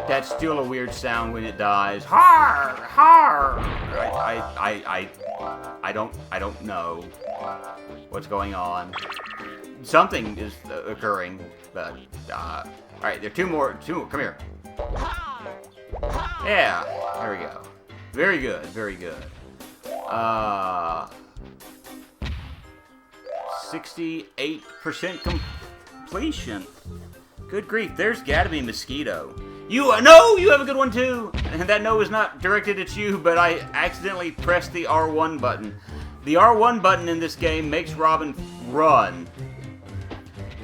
That's still a weird sound when it dies. Har! Har! I don't know what's going on. Something is occurring, but, alright, there are two more, come here. Yeah, there we go. Very good, very good. 68% completion. Good grief, there's gotta be Mosquito. No, you have a good one too! And that no is not directed at you, but I accidentally pressed the R1 button. The R1 button in this game makes Robin run.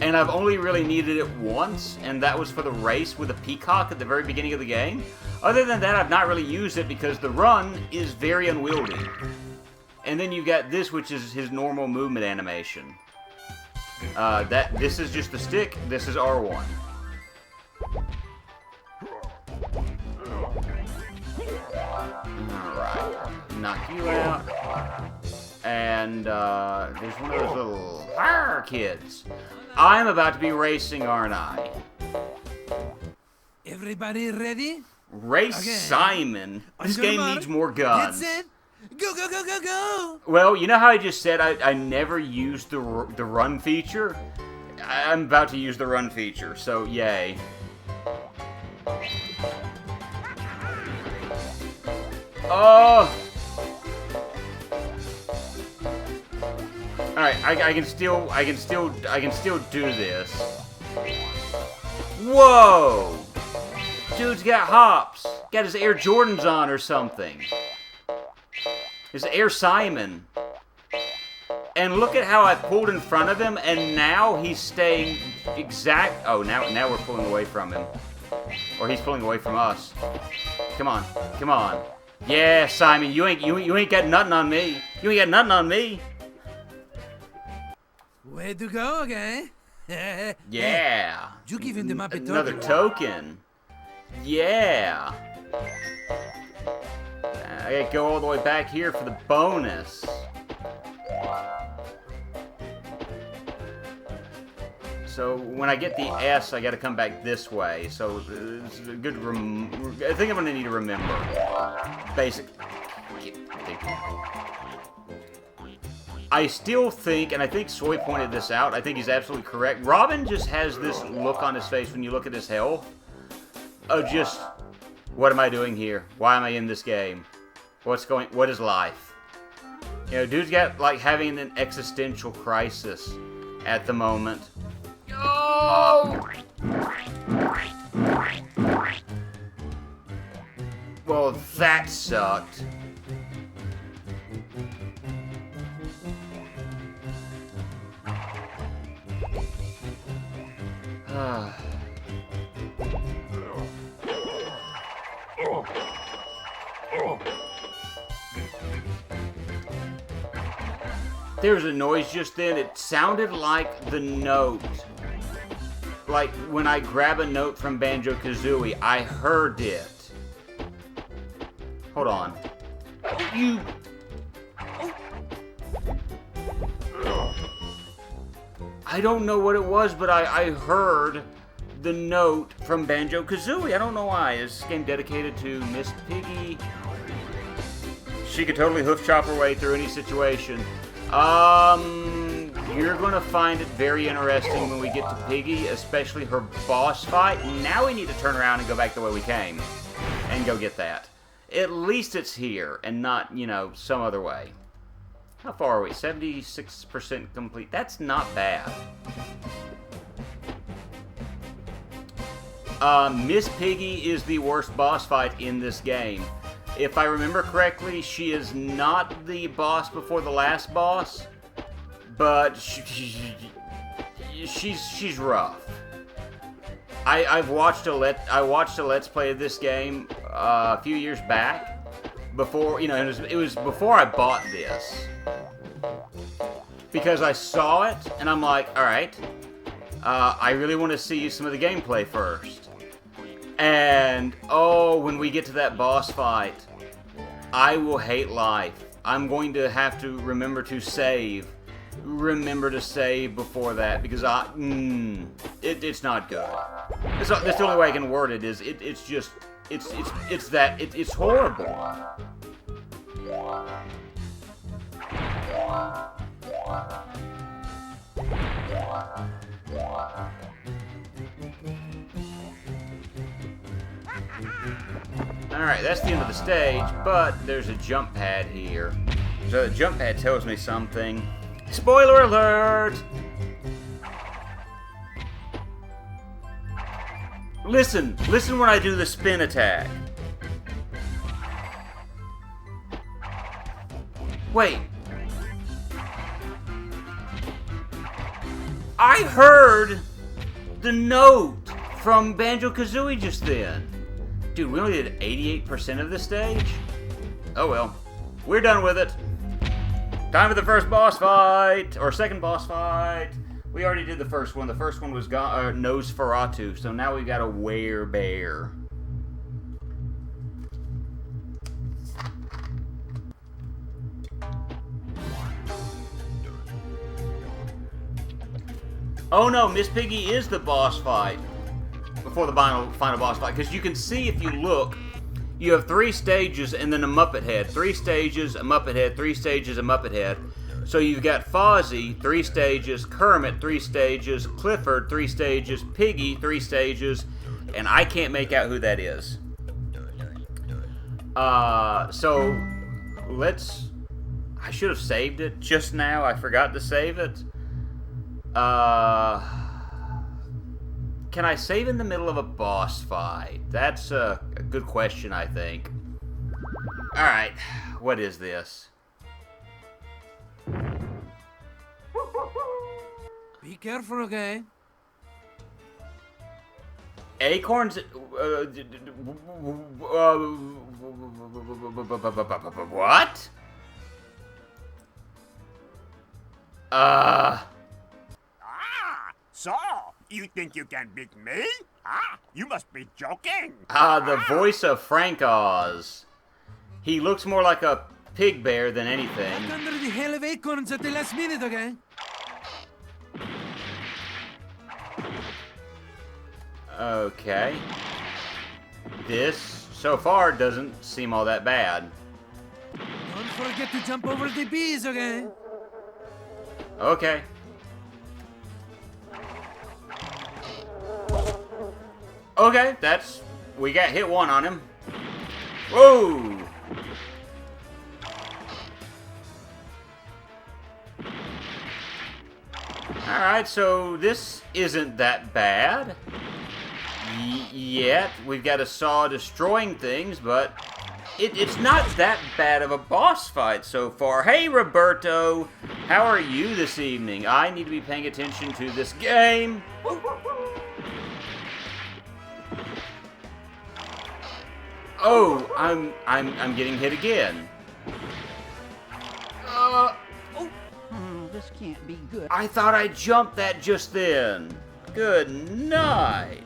And I've only really needed it once, and that was for the race with a peacock at the very beginning of the game. Other than that, I've not really used it because the run is very unwieldy. And then you've got this, which is his normal movement animation. This is just the stick, this is R1. Alright, knock you out. And there's one of those little kids. I'm about to be racing, aren't I? Everybody ready? Race Okay. Simon. This game needs more guns. Get set. Go, go, go, go, go. Well, you know how I just said I never used the run feature? I'm about to use the run feature, so yay. Oh! Alright, I can still do this. Whoa! Dude's got hops. Got his Air Jordans on or something. His Air Simon. And look at how I pulled in front of him, and now he's staying exact. Oh, now we're pulling away from him. Or he's pulling away from us. Come on, come on. Yeah, Simon, you ain't got nothing on me. You ain't got nothing on me. Way to go, okay? Yeah. You give him the Muppet Another token. Yeah. I gotta go all the way back here for the bonus. So when I get the S, I gotta come back this way. So it's a good I think I'm gonna need to remember. Basic. I still think, and I think Soy pointed this out, I think he's absolutely correct. Robin just has this look on his face when you look at his health of just, what am I doing here? Why am I in this game? What is life? You know, dude's got like having an existential crisis at the moment. Oh! Well, that sucked. There was a noise just then. It sounded like the note. Like when I grab a note from Banjo-Kazooie, I heard it. Hold on. You... I don't know what it was, but I heard the note from Banjo-Kazooie. I don't know why. Is this game dedicated to Miss Piggy? She could totally hoof chop her way through any situation. You're going to find it very interesting when we get to Piggy, especially her boss fight. Now we need to turn around and go back the way we came and go get that. At least it's here and not, you know, some other way. How far are we? 76% complete. That's not bad. Miss Piggy is the worst boss fight in this game. If I remember correctly, she is not the boss before the last boss, but she's rough. I watched a Let's Play of this game a few years back. Before, you know, it was before I bought this, because I saw it and I'm like, all right, I really want to see some of the gameplay first. And, oh, when we get to that boss fight, I will hate life. I'm going to have to remember to save. Remember to save before that, because it's not good. That's the only way I can word it, is it's just, it's horrible. Alright, that's the end of the stage, but there's a jump pad here. So the jump pad tells me something. Spoiler alert! Listen when I do the spin attack. Wait. I heard the note from Banjo-Kazooie just then. Dude, we only did 88% of this stage? Oh well. We're done with it. Time for the first boss fight! Or second boss fight. We already did the first one. The first one was Nosferatu, so now we've got a werebear. Oh no, Miss Piggy is the boss fight. Before the final boss fight. Because you can see, if you look, you have 3 stages and then a Muppet head. 3 stages, a Muppet head, 3 stages, a Muppet head. So you've got Fozzie, 3 stages, Kermit, 3 stages, Clifford, 3 stages, Piggy, 3 stages, and I can't make out who that is. So let's... I should have saved it just now. I forgot to save it. Can I save in the middle of a boss fight? That's a good question, I think. Alright, what is this? Be careful, okay? Acorns... what? So, you think you can beat me? You must be joking. The voice of Frank Oz. He looks more like a pig bear than anything. Back under the hail of acorns at the last minute, okay? Okay. This, so far, doesn't seem all that bad. Don't forget to jump over the bees, okay? Okay. Okay, that's... we got hit 1 on him. Whoa! Alright, so this isn't that bad. Yet. We've got a saw destroying things, but it's not that bad of a boss fight so far. Hey, Roberto! How are you this evening? I need to be paying attention to this game. Oh, I'm getting hit again. This can't be good. I thought I jumped that just then. Good night.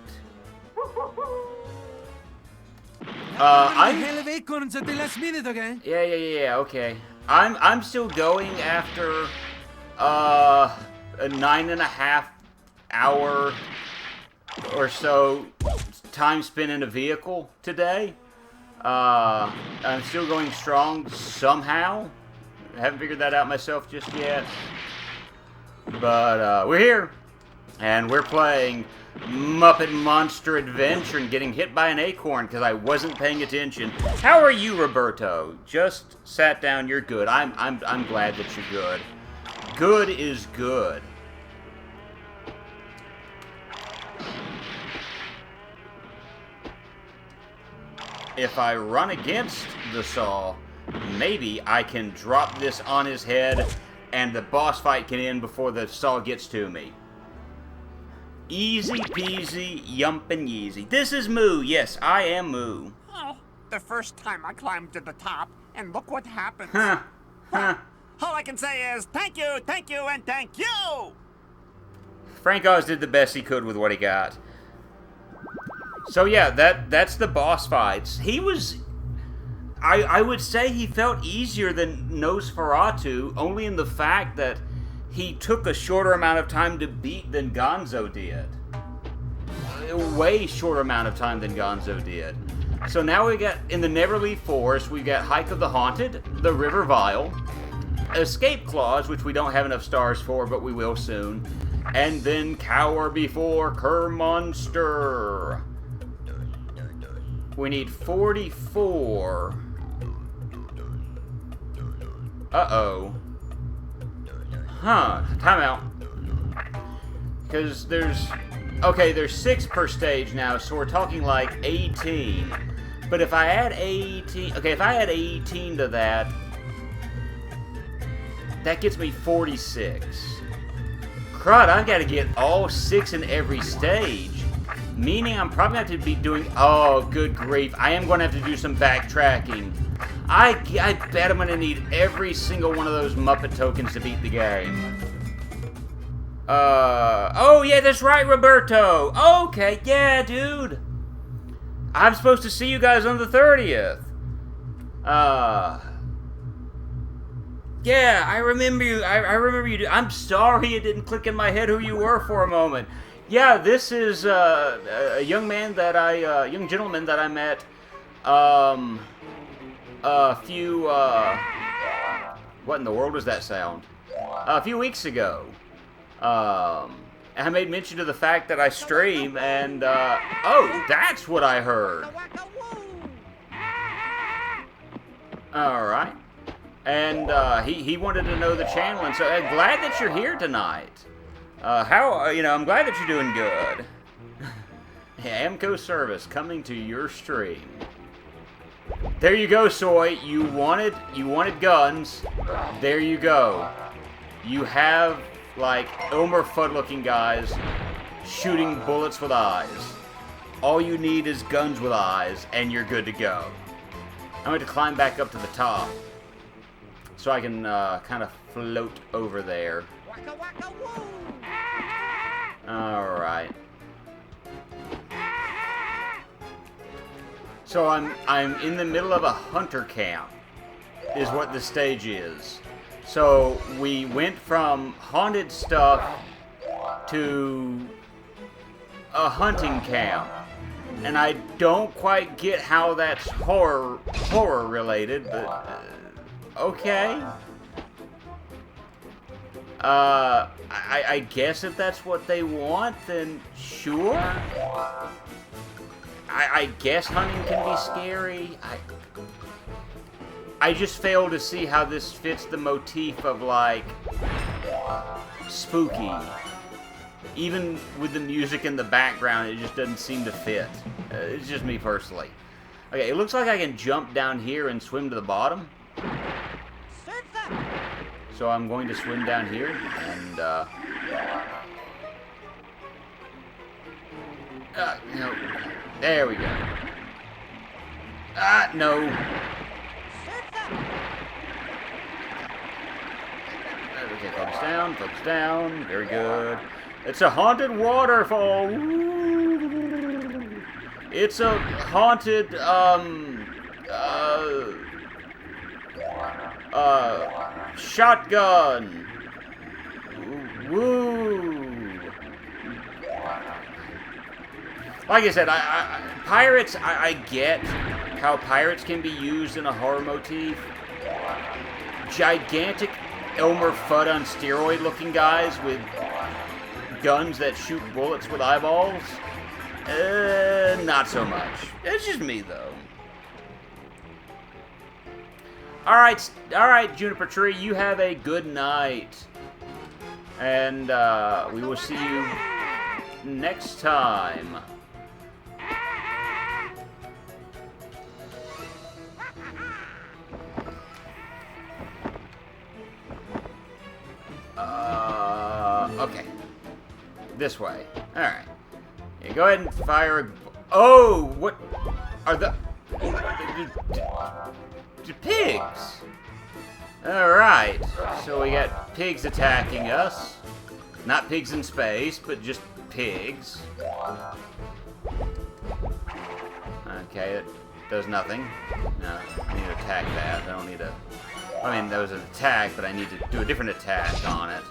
I'm Hell of acorns at the last minute, okay? Yeah, okay. I'm still going after a 9.5 hour or so time spent in a vehicle today. I'm still going strong somehow. I haven't figured that out myself just yet. But we're here, and we're playing Muppet Monster Adventure and getting hit by an acorn because I wasn't paying attention. How are you, Roberto? Just sat down. You're good. I'm glad that you're good. Good is good. If I run against the saw, maybe I can drop this on his head and the boss fight can end before the saw gets to me. Easy peasy, yumpin' yeezy. This is Moo. Yes, I am Moo. Oh, the first time I climbed to the top, and look what happened. Huh. Huh. All I can say is thank you, and thank you! Frank Oz did the best he could with what he got. So yeah, that's the boss fights. He was... I would say he felt easier than Nosferatu, only in the fact that he took a shorter amount of time to beat than Gonzo did. A way shorter amount of time than Gonzo did. So now we got, in the Neverleaf Forest, we got Hike of the Haunted, the River Vile, Escape Clause, which we don't have enough stars for, but we will soon, and then Cower Before Cur Monster. We need 44. Uh-oh. Huh. Time out. Because there's... Okay, there's 6 per stage now, so we're talking like 18. But if I add 18... Okay, if I add 18 to that, that gets me 46. Crud, I've got to get all 6 in every stage. Meaning I'm probably going to have to be doing... Oh, good grief. I am going to have to do some backtracking. I bet I'm going to need every single one of those Muppet tokens to beat the game. Oh, yeah, that's right, Roberto. Okay, yeah, dude. I'm supposed to see you guys on the 30th. Yeah, I remember you. I remember you. I'm sorry it didn't click in my head who you were for a moment. Yeah, this is a young man that young gentleman that I met a few, what in the world was that sound? A few weeks ago. I made mention of the fact that I stream, and, oh, that's what I heard. Alright. And, he wanted to know the channel, and so I'm glad that you're here tonight. I'm glad that you're doing good. Amco Service coming to your stream. There you go, Soy. You wanted guns. There you go. You have, like, Elmer Fudd-looking guys shooting bullets with eyes. All you need is guns with eyes, and you're good to go. I'm going to climb back up to the top so I can kind of float over there. Alright. So I'm in the middle of a hunter camp, is what the stage is. So we went from haunted stuff to a hunting camp. And I don't quite get how that's horror related, but okay. I guess if that's what they want, then sure. I guess hunting can be scary. I just fail to see how this fits the motif of, like, spooky. Even with the music in the background, it just doesn't seem to fit. It's just me personally. Okay, it looks like I can jump down here and swim to the bottom. So I'm going to swim down here, and, no. There we go. No. Okay, focus down, very good. It's a haunted waterfall. Ooh. It's a haunted, shotgun. Woo. Like I said, pirates, I get how pirates can be used in a horror motif. Gigantic Elmer Fudd on steroid looking guys with guns that shoot bullets with eyeballs? Not so much. It's just me, though. Alright, Juniper Tree, you have a good night. And, we will see you next time. Okay. This way. Alright. Yeah, go ahead and fire a... Oh! What are the pigs? Alright. So we got pigs attacking us. Not pigs in space, but just pigs. Okay, that does nothing. No, I need to attack that. I don't need to... I mean, that was an attack, but I need to do a different attack on it.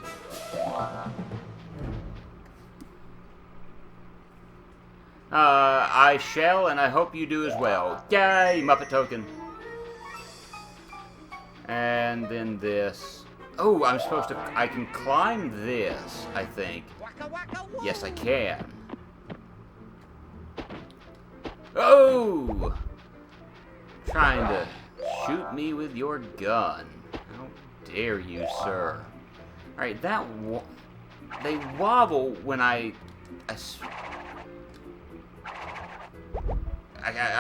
I shall, and I hope you do as well. Yay, Muppet token. And then this. Oh, I'm supposed to... I can climb this, I think. Yes, I can. Oh! Trying to shoot me with your gun. How dare you, sir. Alright, they wobble when I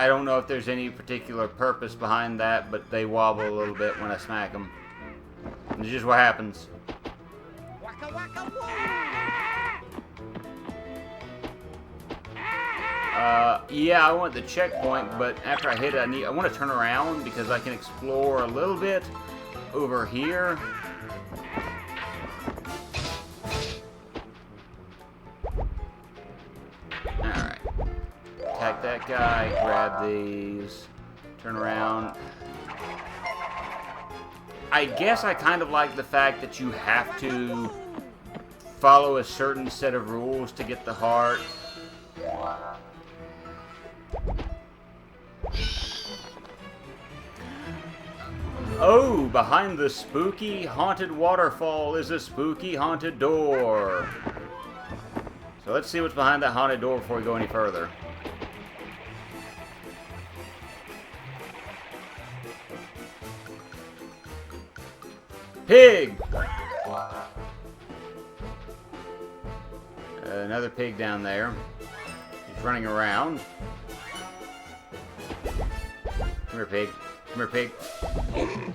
don't know if there's any particular purpose behind that, but they wobble a little bit when I smack them. It's just what happens. Yeah, I want the checkpoint, but after I hit it, I want to turn around because I can explore a little bit over here. Alright. Attack that guy, grab these, turn around. I guess I kind of like the fact that you have to follow a certain set of rules to get the heart. Oh, behind the spooky haunted waterfall is a spooky haunted door. So let's see what's behind that haunted door before we go any further. Pig! Another pig down there. He's running around. Come here, pig. Come here, pig.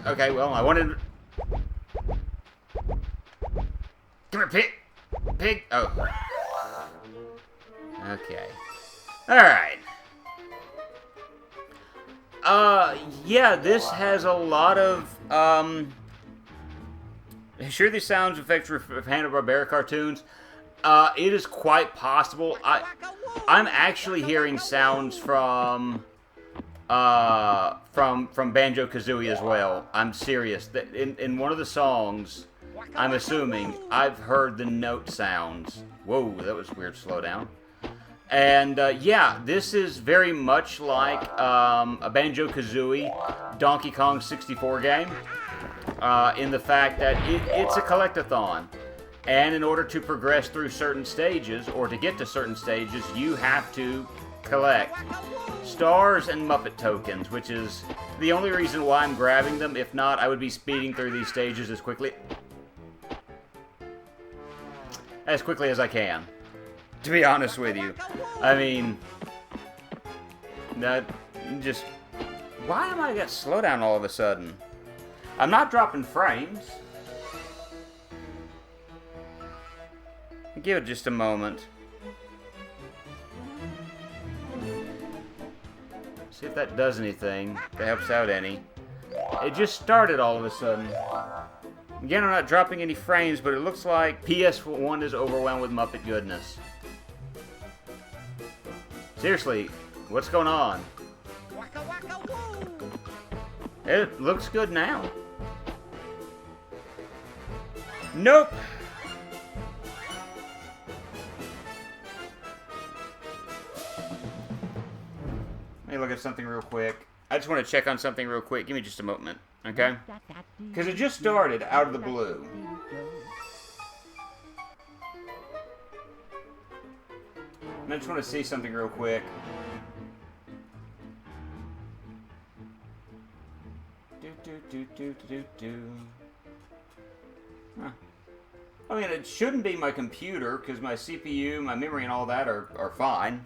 Okay, well, I wanted... Come here, pig! Pig! Oh. Okay. Alright. Yeah, this has a lot of, Sure, these sound effects were Hanna-Barbera cartoons. It is quite possible. I'm actually hearing sounds from Banjo-Kazooie as well. I'm serious. In one of the songs, I'm assuming, I've heard the note sounds. Whoa, that was weird. Slow down. And, yeah, this is very much like a Banjo-Kazooie Donkey Kong 64 game. In the fact that it's a collectathon. And in order to progress through certain stages, or to get to certain stages, you have to collect stars and Muppet tokens, which is the only reason why I'm grabbing them. If not, I would be speeding through these stages as quickly as I can. To be honest with you. I mean, that just... Why am I got slowdown all of a sudden? I'm not dropping frames. Give it just a moment. See if that does anything. If that helps out any. It just started all of a sudden. Again, I'm not dropping any frames, but it looks like PS1 is overwhelmed with Muppet goodness. Seriously, what's going on? It looks good now. Nope. Let me look at something real quick. I just want to check on something real quick. Give me just a moment, okay? Because it just started out of the blue. And I just want to see something real quick. Huh. I mean, it shouldn't be my computer, because my CPU, my memory, and all that are fine.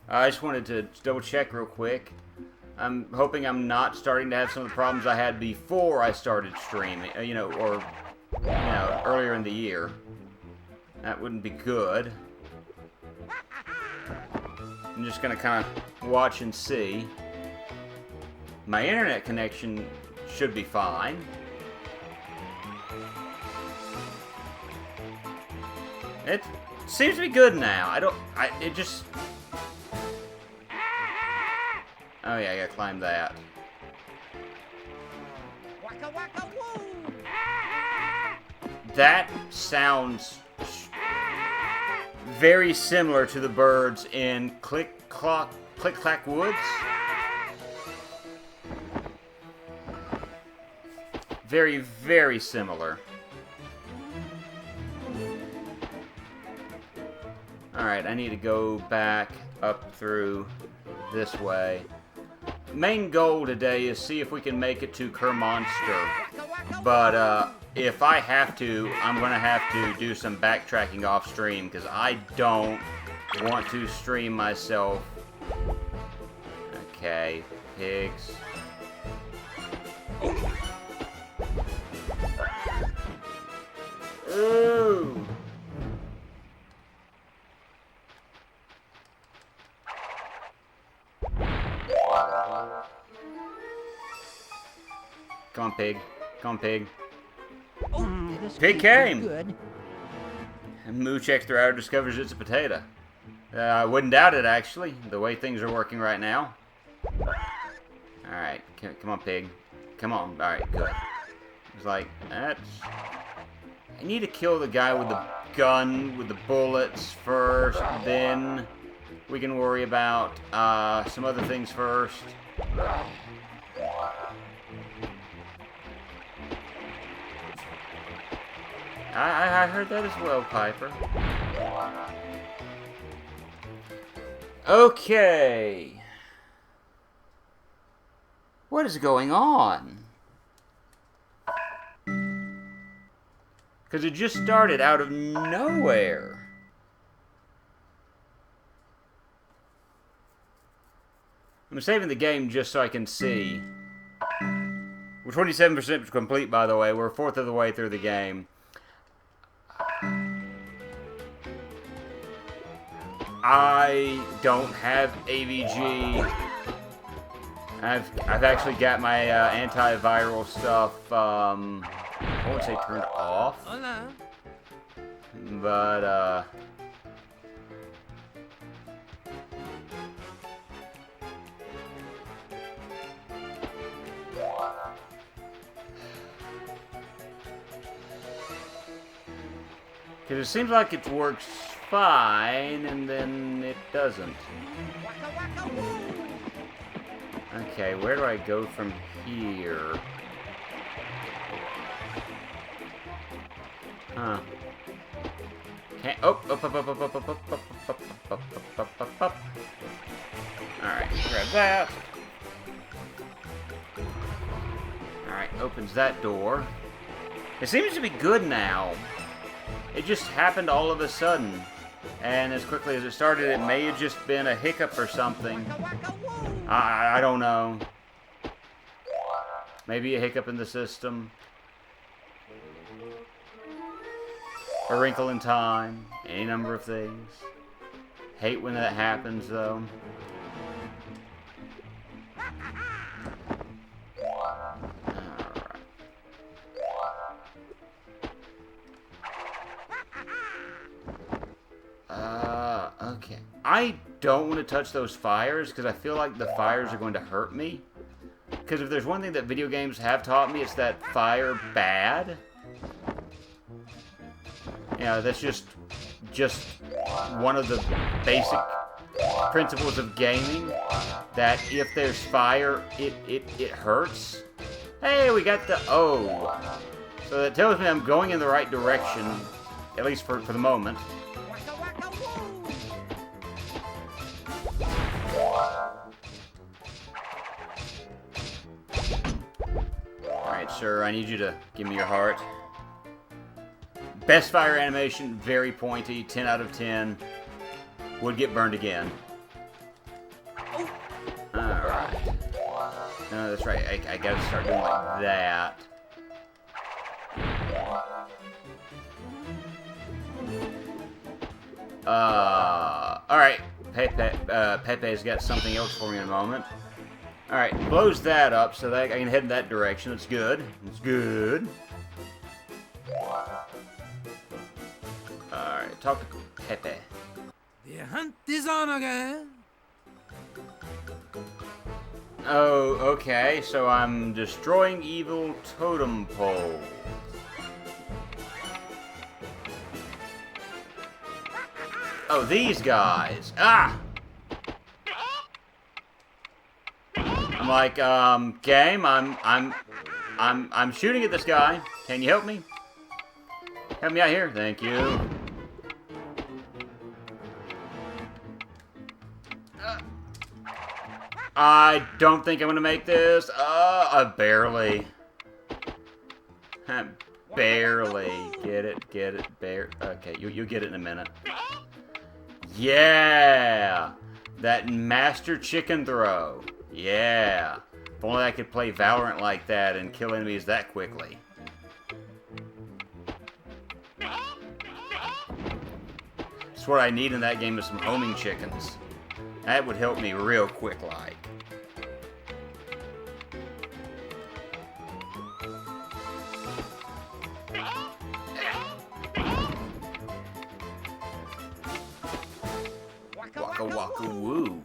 I just wanted to double check real quick. I'm hoping I'm not starting to have some of the problems I had before I started streaming, or, earlier in the year. That wouldn't be good. I'm just going to kind of watch and see. My internet connection should be fine. It seems to be good now. It just... Oh yeah, I gotta climb that. Waka waka woo! That sounds very similar to the birds in Click Clack Woods. Very, very similar. Alright, I need to go back up through this way. Main goal today is see if we can make it to Kermonster. But, if I have to, I'm going to have to do some backtracking off stream, because I don't want to stream myself. Okay, pigs. Ooh! Come on, pig. Come on, pig. Pig came! Good. And Moo checks the router, discovers it's a potato. I wouldn't doubt it, actually, the way things are working right now. Alright, come on, pig. Come on. Alright, good. It's like, that's... I need to kill the guy with the gun, with the bullets first, then we can worry about some other things first. I heard that as well, Piper. Okay. What is going on? Because it just started out of nowhere. I'm saving the game just so I can see. We're 27% complete, by the way. We're a fourth of the way through the game. I don't have AVG. I've actually got my antiviral stuff, I won't say turned off, but because it seems like it works fine, and then it doesn't. Okay, where do I go from here? Huh. Can't... Oh! Up. Alright, grab that. Alright, opens that door. It seems to be good now. It just happened all of a sudden. And as quickly as it started, it may have just been a hiccup or something. I don't know. Maybe a hiccup in the system. A wrinkle in time. Any number of things. Hate when that happens, though. Okay. I don't want to touch those fires because I feel like the fires are going to hurt me. Because if there's one thing that video games have taught me, it's that fire bad. You know, that's just one of the basic principles of gaming, that if there's fire, it hurts. Hey, we got the O. So that tells me I'm going in the right direction, at least for the moment. Waka waka woo! Alright, sir, I need you to give me your heart. Best fire animation, very pointy, 10 out of 10. Would get burned again. Alright. No, that's right, I gotta start doing like that. Alright. Pepe's got something else for me in a moment. Alright, blows that up so that I can head in that direction. It's good. It's good. Alright, talk to Pepe. The hunt is on again. Oh, okay, so I'm destroying evil totem pole. Oh, these guys. Ah! I'm like, game, I'm shooting at this guy. Can you help me? Help me out here. Thank you. I don't think I'm gonna make this. Barely. Barely. Get it, okay, you'll get it in a minute. Yeah! That master chicken throw. Yeah. If only I could play Valorant like that and kill enemies that quickly. That's what I need in that game is some homing chickens. That would help me real quick like. Waka waka woo.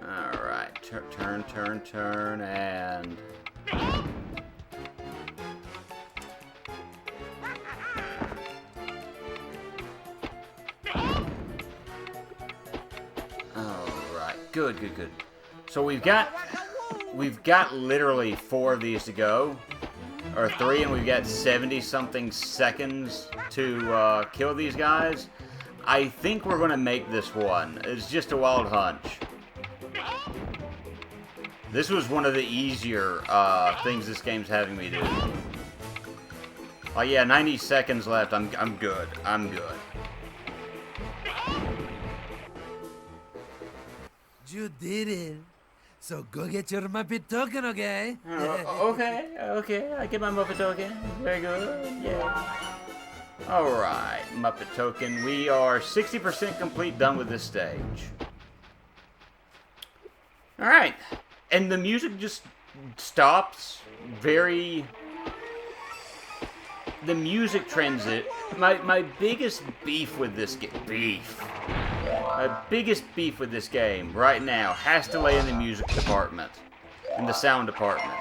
Alright, turn, and... Alright, good. So we've got literally 4 of these to go. Or 3, and we've got 70-something seconds to kill these guys. I think we're going to make this one. It's just a wild hunch. This was one of the easier things this game's having me do. Oh yeah, 90 seconds left. I'm good. I'm good. You did it. So go get your Muppet token, okay? Okay. I get my Muppet token. Very good. Yeah. Alright, Muppet token. We are 60% complete, done with this stage. Alright. And the music just stops very... The music transit... My biggest beef with this game... My biggest beef with this game right now has to lay in the music department. In the sound department.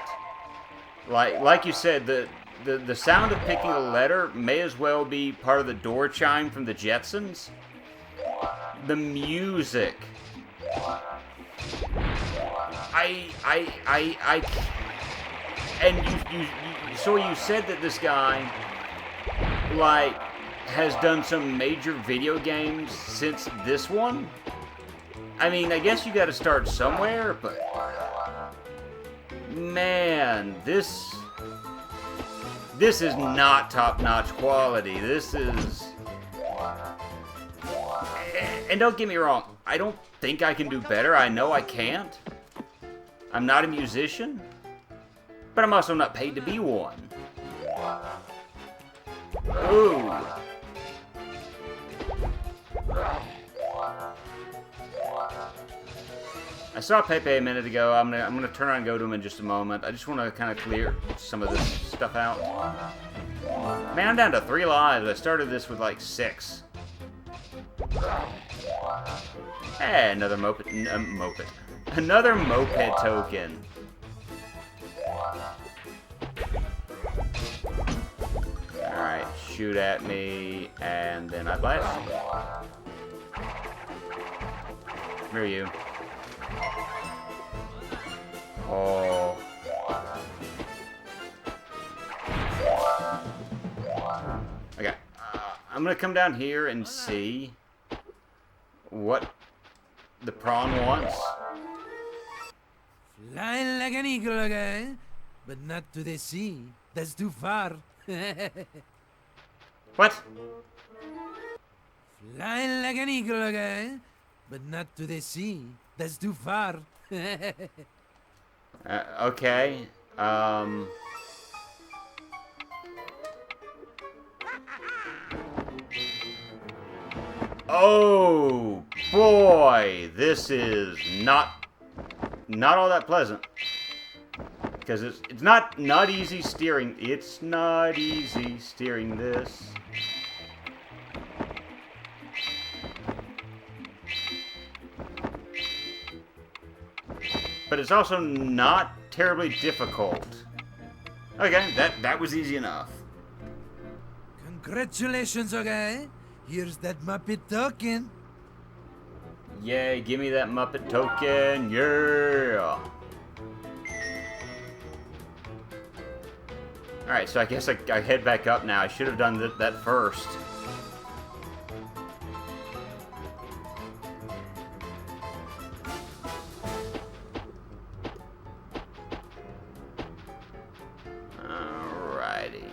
Like you said, the sound of picking a letter may as well be part of the door chime from the Jetsons. The music. So you said that this guy, like, has done some major video games since this one? I mean, I guess you gotta start somewhere, but... Man, this is not top-notch quality. This is... And don't get me wrong, I don't think I can do better. I know I can't. I'm not a musician, but I'm also not paid to be one. Ooh. I saw Pepe a minute ago. I'm gonna turn around and go to him in just a moment. I just want to kind of clear some of this stuff out. Man, I'm down to 3 lives. I started this with like 6. Hey, another moped. Another moped token. Alright, shoot at me, and then I blast you. Where are you? Oh. Okay. I'm gonna come down here and see what the prawn wants. Flying like an eagle, okay? But not to the sea. That's too far. What? Flying like an eagle, okay? But not to the sea. That's too far. Okay. Oh boy, this is not all that pleasant. Because it's not easy steering. It's not easy steering this. But it's also not terribly difficult. Okay, that was easy enough. Congratulations, okay? Here's that Muppet token. Yay, give me that Muppet token, yeah! Alright, so I guess I head back up now. I should have done that first. Alrighty.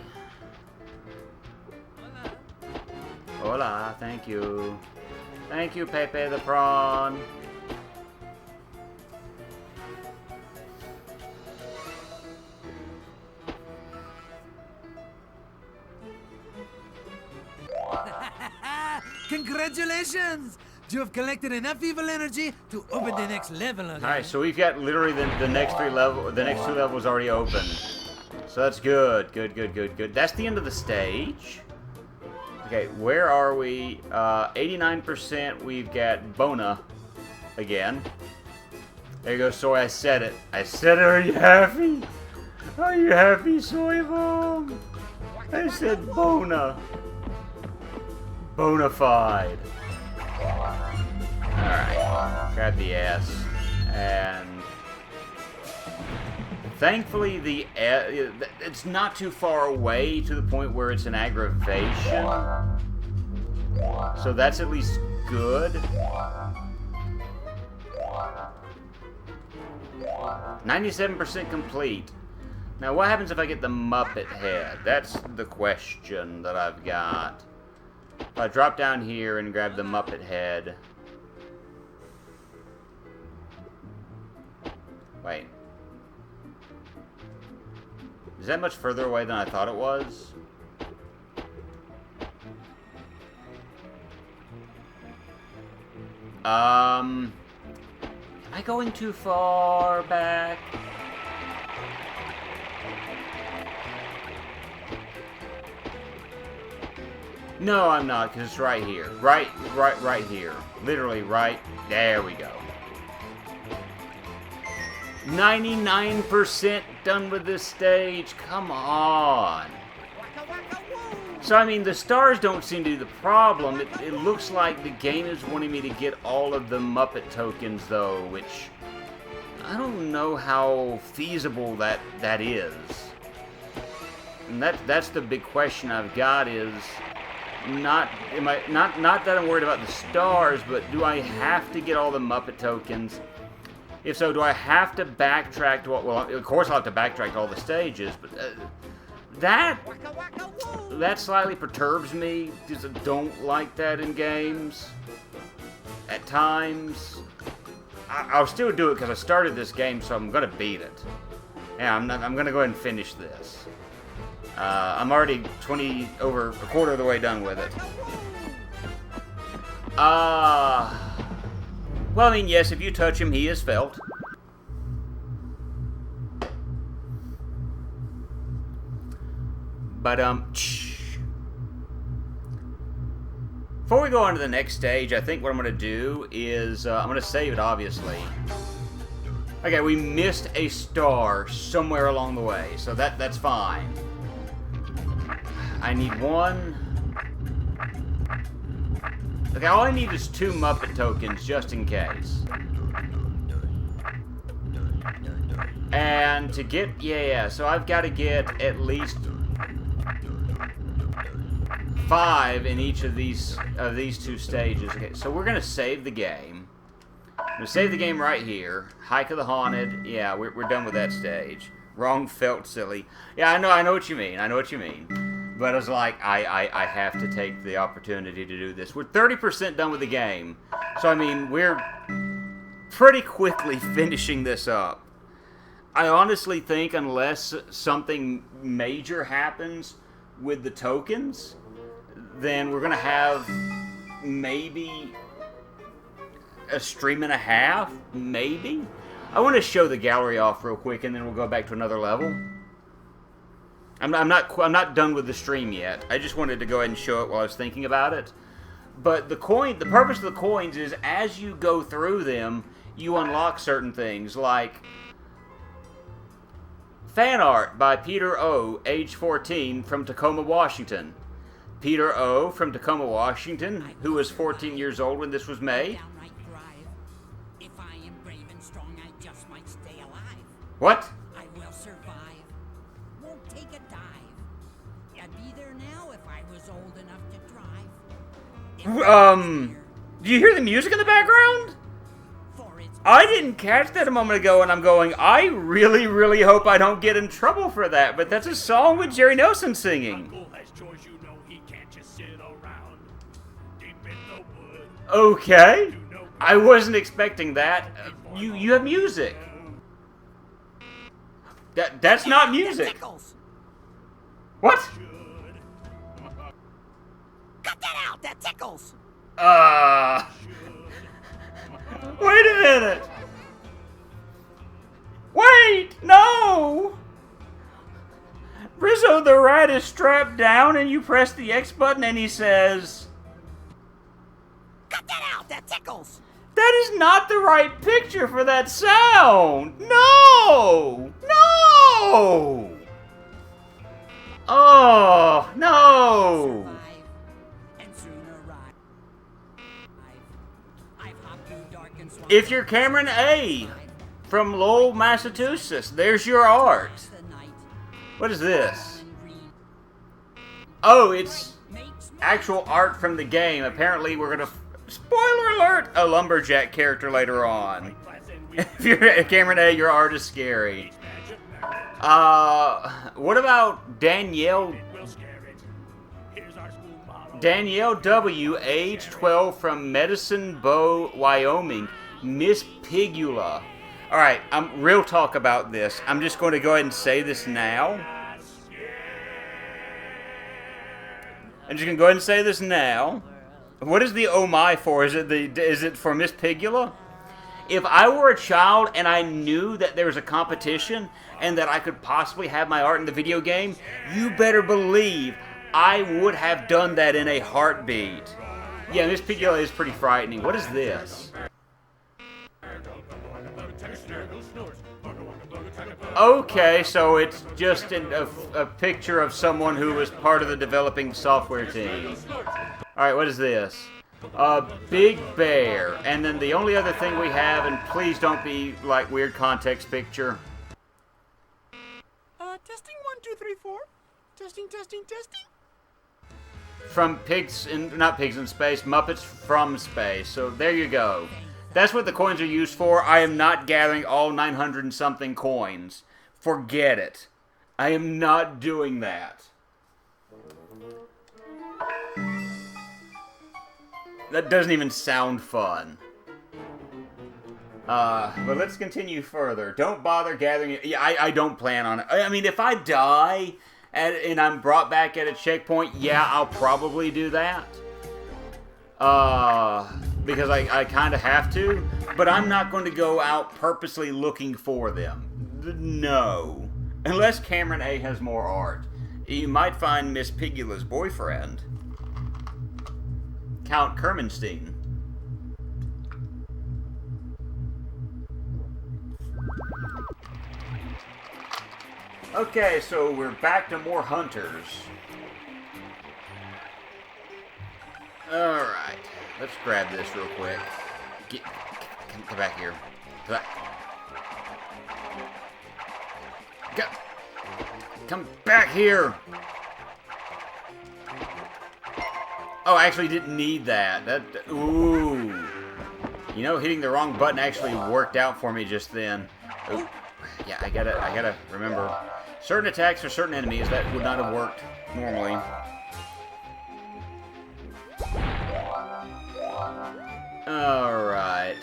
Hola, thank you. Thank you, Pepe the Prawn. Congratulations! You have collected enough evil energy to open the next level. Okay? Alright, so we've got literally the next two levels already opened. So that's good. Good. That's the end of the stage. Okay, where are we? 89%, we've got Bona again. There you go, Soy, I said it. I said it, are you happy? Are you happy, Soy Bong? I said Bona. Bonafide. Alright, grab the S. And thankfully, it's not too far away to the point where it's an aggravation. So that's at least good. 97% complete. Now, what happens if I get the Muppet head? That's the question that I've got. If I drop down here and grab the Muppet head. Wait. Is that much further away than I thought it was? Am I going too far back? No, I'm not, because it's right here. Right here. Literally right. There we go. 99% done with this stage. Come on. So, I mean, the stars don't seem to be the problem. It looks like the game is wanting me to get all of the Muppet tokens, though, which I don't know how feasible that is. And that's the big question I've got is not that I'm worried about the stars, but do I have to get all the Muppet tokens? If so, do I have to backtrack to well, of course I'll have to backtrack to all the stages, but that slightly perturbs me, because I don't like that in games. At times. I'll still do it because I started this game, so I'm going to beat it. Yeah, I'm going to go ahead and finish this. I'm already over a quarter of the way done with it. Well, I mean, yes, if you touch him, he is felt. But, before we go on to the next stage, I think what I'm going to do is, I'm going to save it, obviously. Okay, we missed a star somewhere along the way, so that's fine. I need one. Okay, all I need is 2 Muppet tokens, just in case. And to get... Yeah, so I've got to get at least 5 in each of these 2 stages. Okay, so we're going to save the game. I'm going to save the game right here. Hike of the Haunted. Yeah, we're done with that stage. Wrong felt silly. Yeah, I know what you mean. I know what you mean. But I was like, I have to take the opportunity to do this. We're 30% done with the game. So, I mean, we're pretty quickly finishing this up. I honestly think unless something major happens with the tokens, then we're going to have maybe a stream and a half, maybe. I want to show the gallery off real quick, and then we'll go back to another level. I'm not done with the stream yet. I just wanted to go ahead and show it while I was thinking about it. But the purpose of the coins is as you go through them, you unlock certain things, like fan art by Peter O, age 14, from Tacoma, Washington. Peter O from Tacoma, Washington, who was 14 years old when this was made. If I am brave and strong, I just might stay alive. What? I will survive. Won't take a dive. I'd be there now if I was old enough to drive. Do you hear the music in the background? I didn't catch that a moment ago, and I'm going, I really, really hope I don't get in trouble for that, but that's a song with Jerry Nelson singing. Okay. I wasn't expecting that. You have music. That's not music. What? Cut that out! That tickles! Wait a minute! Wait! No! Rizzo the rat is strapped down and you press the X button and he says... Cut that out! That tickles! That is not the right picture for that sound! No! No! Oh, no! If you're Cameron A. from Lowell, Massachusetts, there's your art. What is this? Oh, it's actual art from the game. Apparently, we're gonna... Spoiler alert! A lumberjack character later on. If you're Cameron A., your art is scary. What about Danielle W., age 12, from Medicine Bow, Wyoming. Miss Pigula. Alright, real talk about this. I'm just going to go ahead and say this now. I'm just going to go ahead and say this now. What is the oh my for? Is it for Miss Pigula? If I were a child and I knew that there was a competition and that I could possibly have my art in the video game, you better believe I would have done that in a heartbeat. Yeah, Miss Pigula is pretty frightening. What is this? Okay, so it's just a picture of someone who was part of the developing software team. Alright, what is this? Big Bear. And then the only other thing we have, and please don't be like weird context picture. Testing 1, 2, 3, 4. Testing, testing, testing. From not Pigs in Space, Muppets from Space. So there you go. That's what the coins are used for. I am not gathering all 900 and something coins. Forget it. I am not doing that. That doesn't even sound fun. But let's continue further. Don't bother gathering it. Yeah, I don't plan on it. I mean, if I die and I'm brought back at a checkpoint, yeah, I'll probably do that. Because I kind of have to. But I'm not going to go out purposely looking for them. No. Unless Cameron A. has more art. You might find Miss Pigula's boyfriend, Count Kermenstein. Okay, so we're back to more hunters. Alright. let's grab this real quick. Come back here. Come back here. Oh, I actually didn't need that. Ooh. You know, hitting the wrong button actually worked out for me just then. Ooh. Yeah, I gotta remember. Certain attacks for certain enemies, that would not have worked normally. Alright.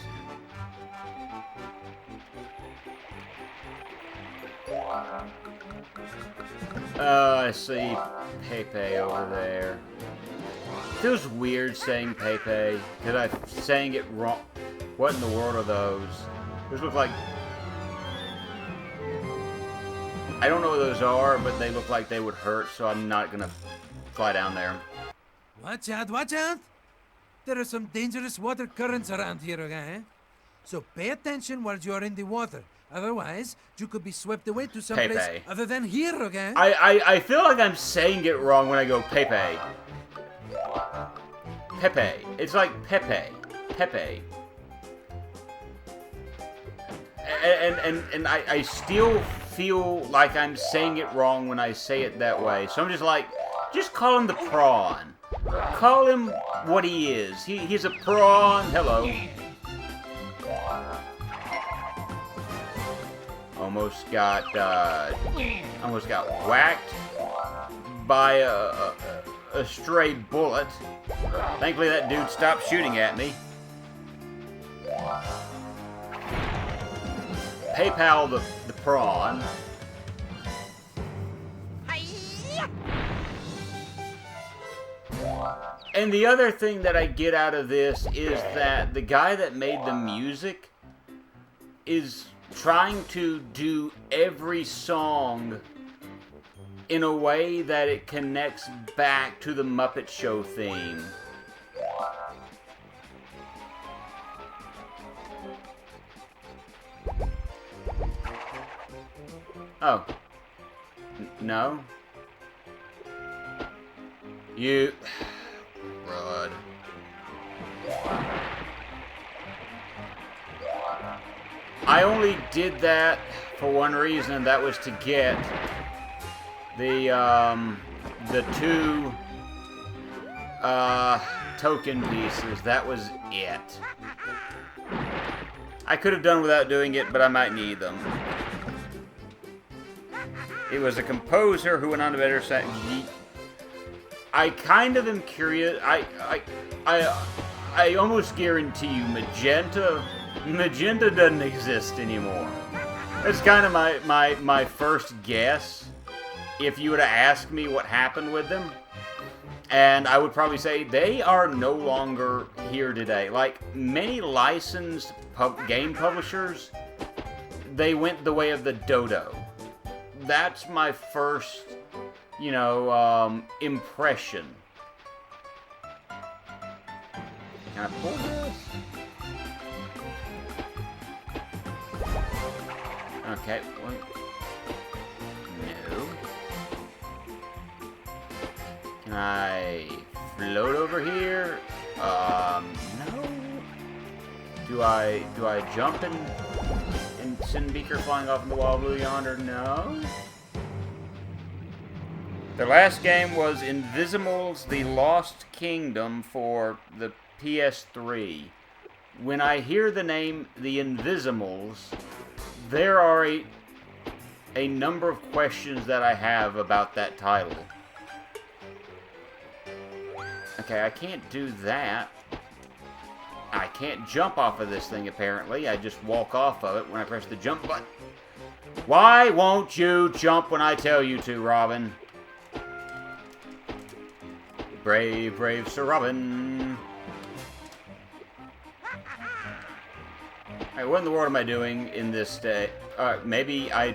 I see Pepe over there. Feels weird saying Pepe, because I'm saying it wrong. What in the world are those? Those look like... I don't know what those are, but they look like they would hurt, so I'm not gonna fly down there. Watch out, watch out! There are some dangerous water currents around here, okay? So pay attention while you are in the water. Otherwise, you could be swept away to some place Pepe. other than here, okay? I feel like I'm saying it wrong when I go Pepe. Pepe. It's like Pepe. Pepe. And I still feel like I'm saying it wrong when I say it that way. So I'm just like, just call him the prawn. Call him what he is. He's a prawn. Hello. Almost got whacked by a stray bullet. Thankfully that dude stopped shooting at me. PayPal the prawn. And the other thing that I get out of this is that the guy that made the music is trying to do every song in a way that it connects back to the Muppet Show theme. Oh. No? You... Rod. I only did that for one reason, and that was to get the two token pieces. That was it. I could have done without doing it, but I might need them. It was a composer who went on to better say. I kind of am curious. I almost guarantee you, Magenta doesn't exist anymore. That's kind of my first guess. If you would have asked me what happened with them, and I would probably say they are no longer here today. Like many licensed game publishers, they went the way of the dodo. That's my first, impression. Can I pull this? Okay. No. Can I float over here? No. Do I jump and send Beaker flying off in the wall blue yonder? No. The last game was Invisimals: The Lost Kingdom for the PS3. When I hear the name The Invisimals, there are a number of questions that I have about that title. Okay, I can't do that. I can't jump off of this thing, apparently. I just walk off of it when I press the jump button. Why won't you jump when I tell you to, Robin? Brave, brave Sir Robin. Alright, what in the world am I doing in this state? Maybe I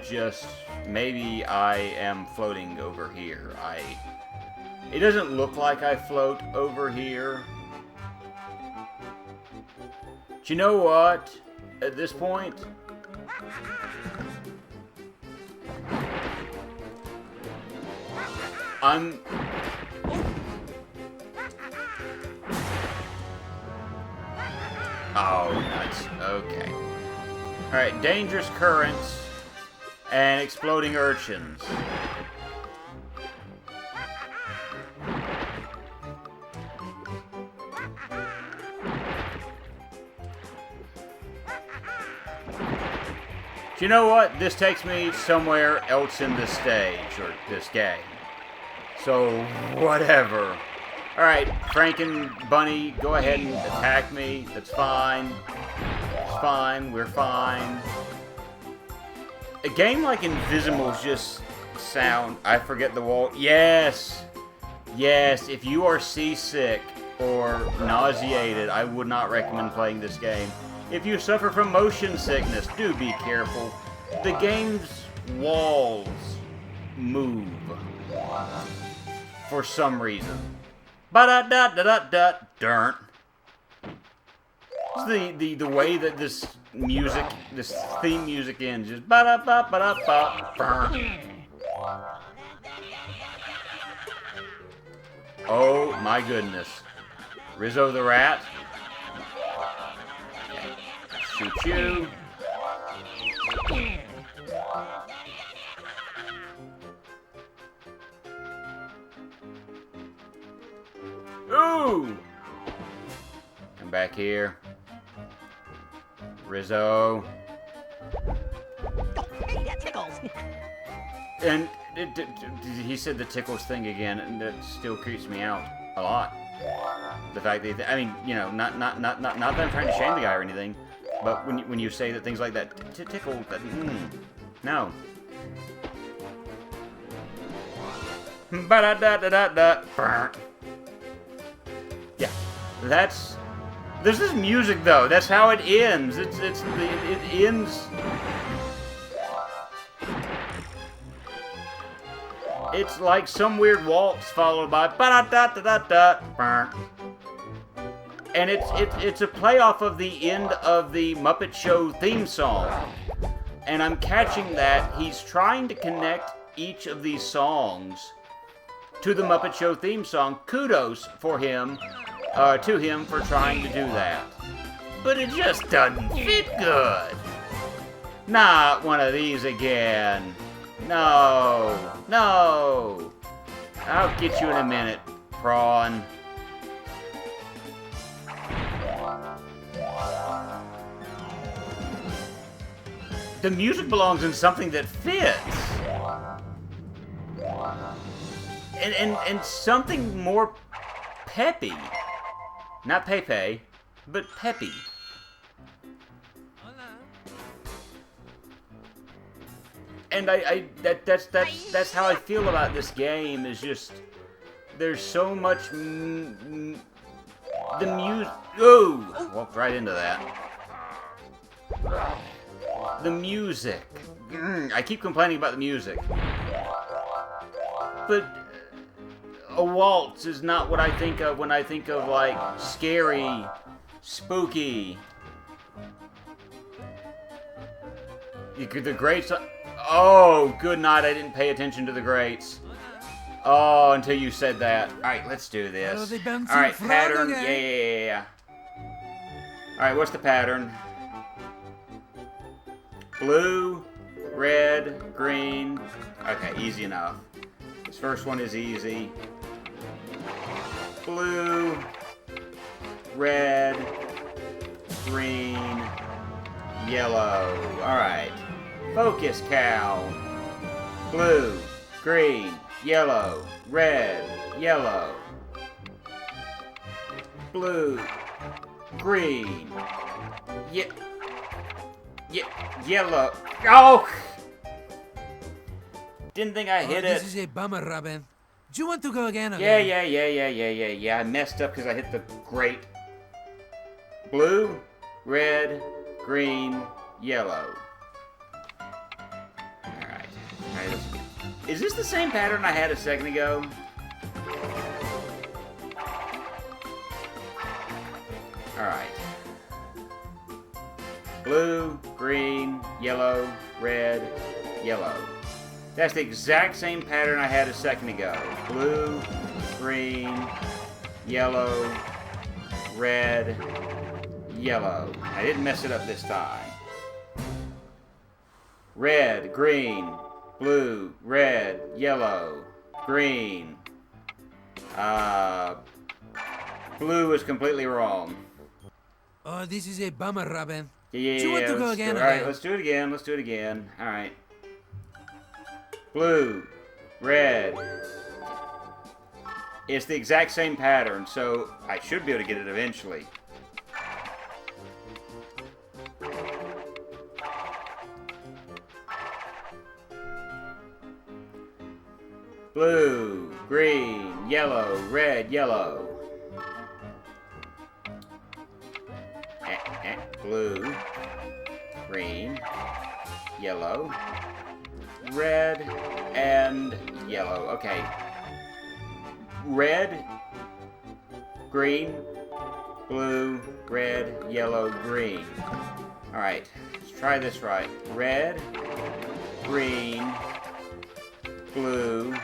am floating over here. It doesn't look like I float over here. Do you know what? At this point, Oh, nuts. Okay. Alright, dangerous currents and exploding urchins. Do you know what? This takes me somewhere else in this stage, or this game. So, whatever. Alright, Frank and Bunny, go ahead and attack me. That's fine. It's fine. We're fine. A game like Invisimal's just sound... I forget the wall. Yes! Yes, if you are seasick or nauseated, I would not recommend playing this game. If you suffer from motion sickness, do be careful. The game's walls move. For some reason. Ba-da-da-da-da-da-dun. It's the way that this music, this theme music ends, just ba-da-ba-ba-da-ba-burn. Oh my goodness. Rizzo the Rat. Shoot you. Ooh! Come back here. Rizzo. Hey, that tickles. And he said the tickles thing again, and that still creeps me out a lot. The fact that, I mean, you know, not that I'm trying to shame the guy or anything, but when you say that things like that tickle, that, no. Ba-da-da-da-da-da. Yeah, that's... There's this music, though. That's how it ends. It ends... It's like some weird waltz followed by ba-da-da-da-da-da. And it's a play off of the end of the Muppet Show theme song. And I'm catching that he's trying to connect each of these songs to the Muppet Show theme song. Kudos for him, to him for trying to do that. But it just doesn't fit good. Not one of these again. No. No. I'll get you in a minute, prawn. The music belongs in something that fits. And something more peppy. Not Pepe, but peppy. And that's how I feel about this game. Is just there's so much the music. Oh, walked right into that. The music. I keep complaining about the music, but a waltz is not what I think of when I think of like scary, spooky. The greats. Oh, good night. I didn't pay attention to the greats. Oh, until you said that. All right, let's do this. All right, pattern. Yeah. All right, what's the pattern? Blue, red, green. Okay, easy enough. This first one is easy. Blue, red, green, yellow. All right. Focus, cow. Blue, green, yellow, red, yellow. Blue, green, yellow. Oh! Didn't think I hit it. This is a bummer, Robin. Do you want to go again? Yeah. I messed up because I hit the grate. Blue, red, green, yellow. Alright, is this the same pattern I had a second ago? Alright. Blue, green, yellow, red, yellow. That's the exact same pattern I had a second ago. Blue, green, yellow, red, yellow. I didn't mess it up this time. Red, green, blue, red, yellow, green. Blue is completely wrong. Oh, this is a bummer, Robin. Yeah, Do you want to go again? Alright, let's do it again. Let's do it again. Alright. Blue, red. It's the exact same pattern, so I should be able to get it eventually. Blue, green, yellow, red, yellow. Blue, green, yellow, red, and yellow. Okay. Red, green, blue, red, yellow, green. Alright, let's try this right. Red, green, blue.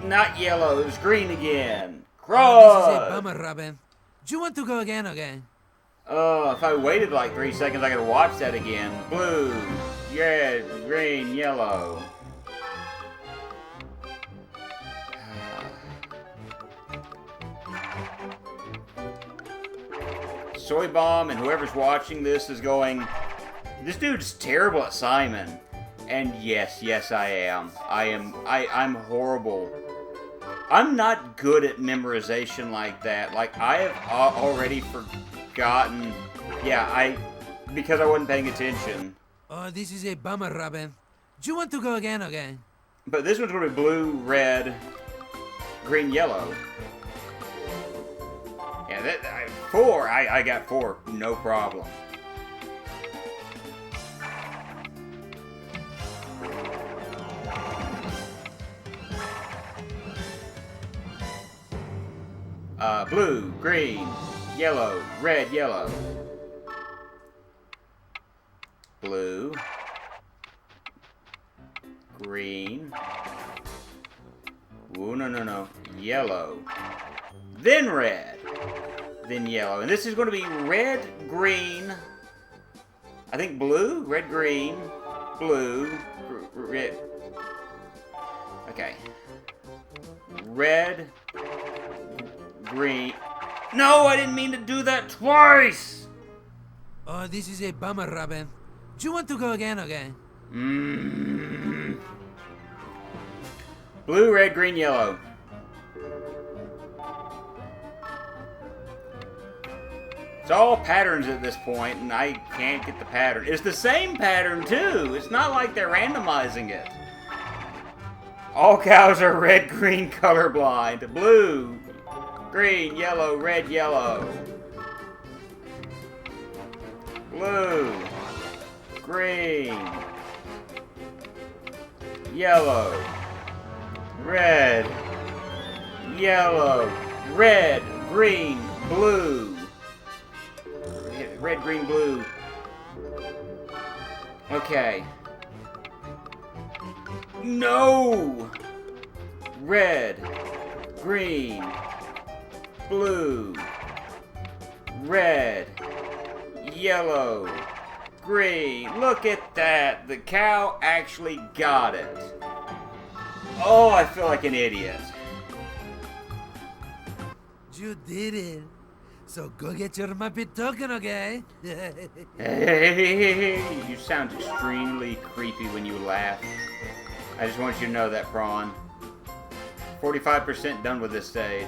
Not yellow, it's green again. Oh, this is a Crud! bummer, Robin. Do you want to go again? Oh, if I waited like 3 seconds, I could watch that again. Blue, red, green, yellow. Soy Bomb and whoever's watching this is going, this dude's terrible at Simon. And yes, I am. I'm horrible. I'm not good at memorization like that. Like, I have already forgotten. Yeah, because I wasn't paying attention. Oh, this is a bummer, Robin. Do you want to go again? But this one's going to be blue, red, green, yellow. Yeah, 4. I got 4. No problem. Blue, green, yellow, red, yellow. Blue, green. Ooh, no. Yellow. Then red. Then yellow. And this is going to be red, green. I think blue, red, green, blue, red. Okay. Red, green. No, I didn't mean to do that twice. Oh, this is a bummer, Robin. Do you want to go again? Blue, red, green, yellow. It's all patterns at this point, and I can't get the pattern. It's the same pattern, too. It's not like they're randomizing it. All cows are red, green, colorblind. Blue, green, yellow, red, yellow. Blue, green, yellow, red, yellow, red, green, blue. Red, green, blue. Okay. No! Red, green, blue, red, yellow, green. Look at that. The cow actually got it. Oh, I feel like an idiot. You did it. So go get your Muppet token, okay? Hey, you sound extremely creepy when you laugh. I just want you to know that, Prawn. 45% done with this stage.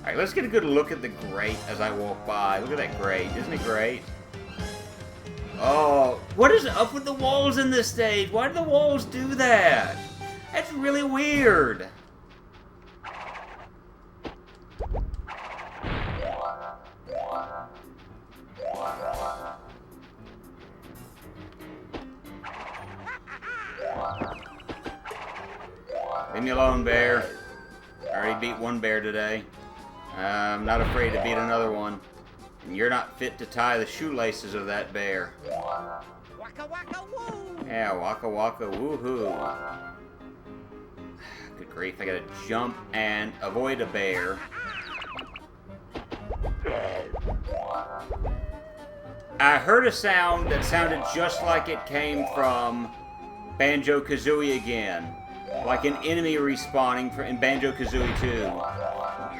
Alright, let's get a good look at the grate as I walk by. Look at that grate. Isn't it great? Oh, what is up with the walls in this stage? Why do the walls do that? That's really weird. Leave me alone, bear. I already beat one bear today. I'm not afraid to beat another one. And you're not fit to tie the shoelaces of that bear. Waka waka woo! Yeah, waka waka woohoo. Good grief, I gotta jump and avoid a bear. I heard a sound that sounded just like it came from Banjo-Kazooie again. Like an enemy respawning in Banjo-Kazooie 2.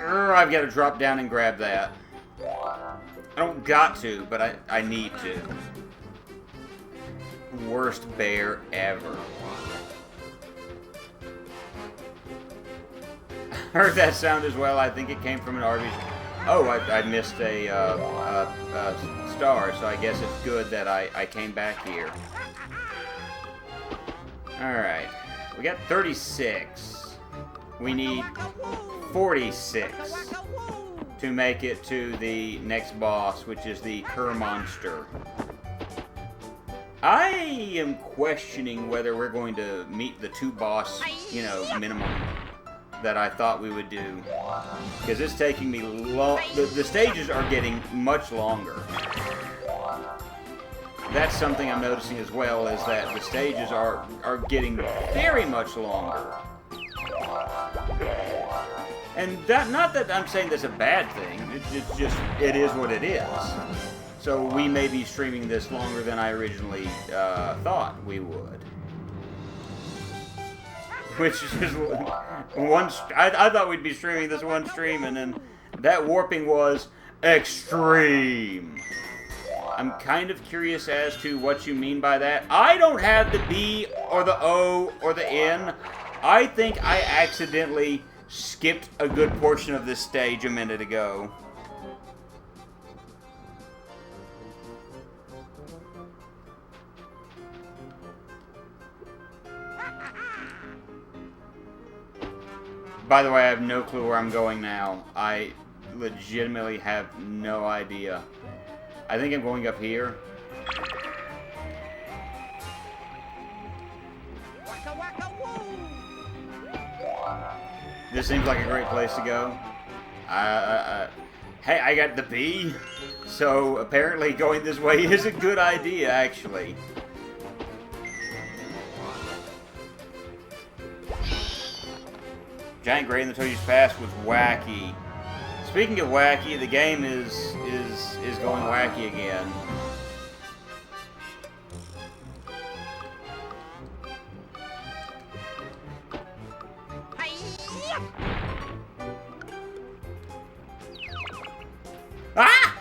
I've got to drop down and grab that. I don't got to, but I need to. Worst bear ever. I heard that sound as well. I think it came from an Arby's. Oh, I missed a star, so I guess it's good that I came back here. Alright. We got 36. We need 46 to make it to the next boss, which is the Cur Monster. I am questioning whether we're going to meet the 2 boss, you know, minimum that I thought we would do. Because it's taking me long. The stages are getting much longer. That's something I'm noticing as well, is that the stages are getting very much longer. And that, not that I'm saying that's a bad thing, it's just, it is what it is. So we may be streaming this longer than I originally thought we would. Which is just one. I thought we'd be streaming this one stream, and then that warping was extreme. I'm kind of curious as to what you mean by that. I don't have the B or the O or the N. I think I accidentally skipped a good portion of this stage a minute ago. By the way, I have no clue where I'm going now. I legitimately have no idea. I think I'm going up here. This seems like a great place to go. Hey, I got the B. So apparently going this way is a good idea, actually. Giant Gray in the Toadie's Past was wacky. Speaking of wacky, the game is going wacky again. Ah!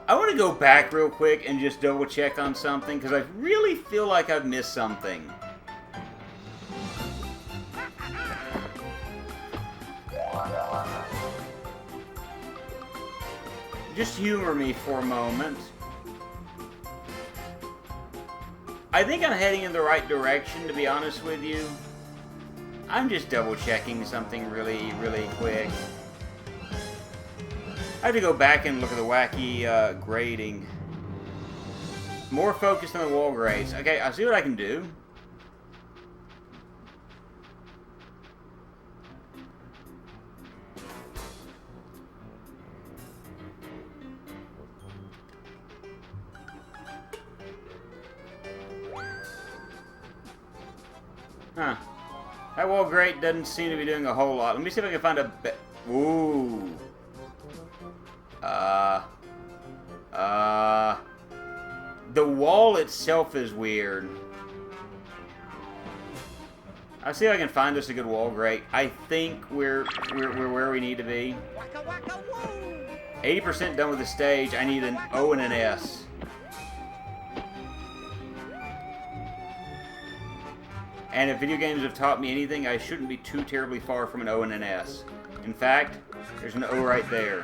I want to go back real quick and just double check on something, because I really feel like I've missed something. Just humor me for a moment. I think I'm heading in the right direction, to be honest with you. I'm just double checking something really, really quick. I have to go back and look at the wacky grading. More focused on the wall grades. Okay, I'll see what I can do. Huh. That wall grate doesn't seem to be doing a whole lot. Let me see if I can find a... Ooh. The wall itself is weird. I'll see if I can find us a good wall grate. I think we're where we need to be. 80% done with the stage. I need an O and an S. And if video games have taught me anything, I shouldn't be too terribly far from an O and an S. In fact, there's an O right there.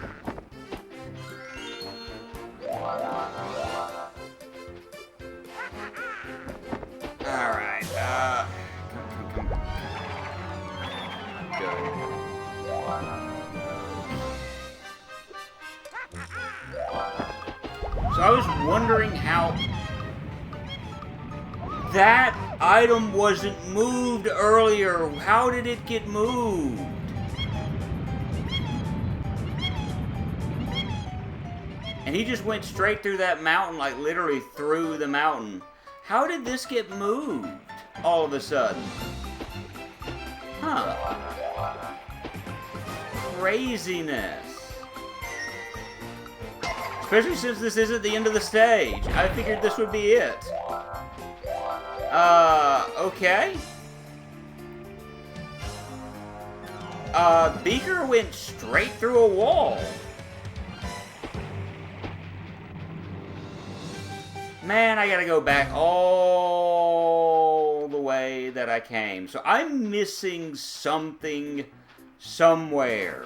Alright, come. Go. So I was wondering how that item wasn't moved earlier. How did it get moved? And he just went straight through that mountain, like literally through the mountain. How did this get moved all of a sudden? Huh. Craziness. Especially since this isn't the end of the stage. I figured this would be it. Okay. Beaker went straight through a wall. Man, I gotta go back all the way that I came. So I'm missing something somewhere.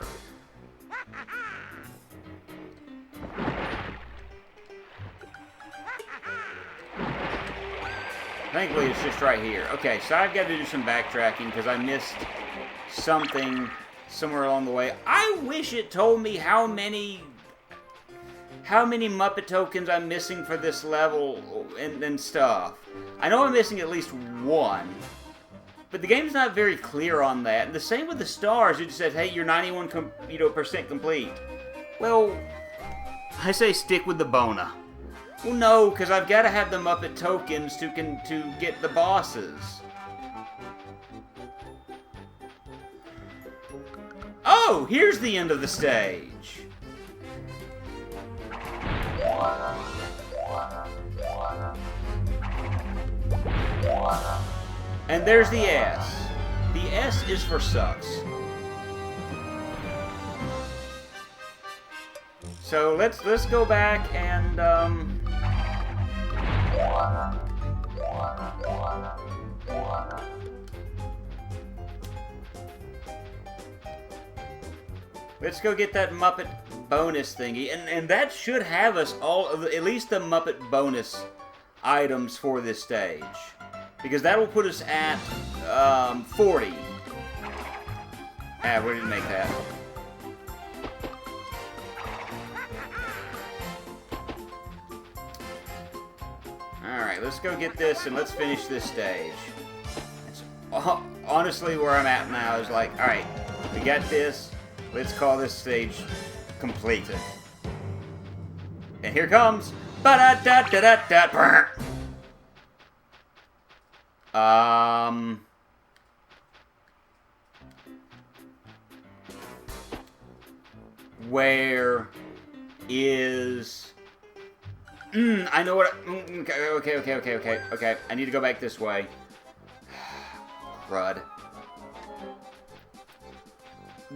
Thankfully, it's just right here. Okay, so I've got to do some backtracking because I missed something somewhere along the way. I wish it told me how many Muppet tokens I'm missing for this level and stuff. I know I'm missing at least one, but the game's not very clear on that. And the same with the stars. It just says, "Hey, you're 91% complete." Well, I say stick with the Bona. Well, no, because I've got to have the Muppet tokens to get the bosses. Oh, here's the end of the stage. And there's the S. The S is for sucks. So let's go back and let's go get that Muppet bonus thingy, and that should have us all, at least the Muppet bonus items for this stage, because that will put us at 40. Ah, we didn't make that. Alright, let's go get this and let's finish this stage. It's honestly where I'm at now is like, alright, we got this. Let's call this stage completed. And here comes ba-da-da-da-da-da. Where is... I know what... Okay. I need to go back this way. Crud.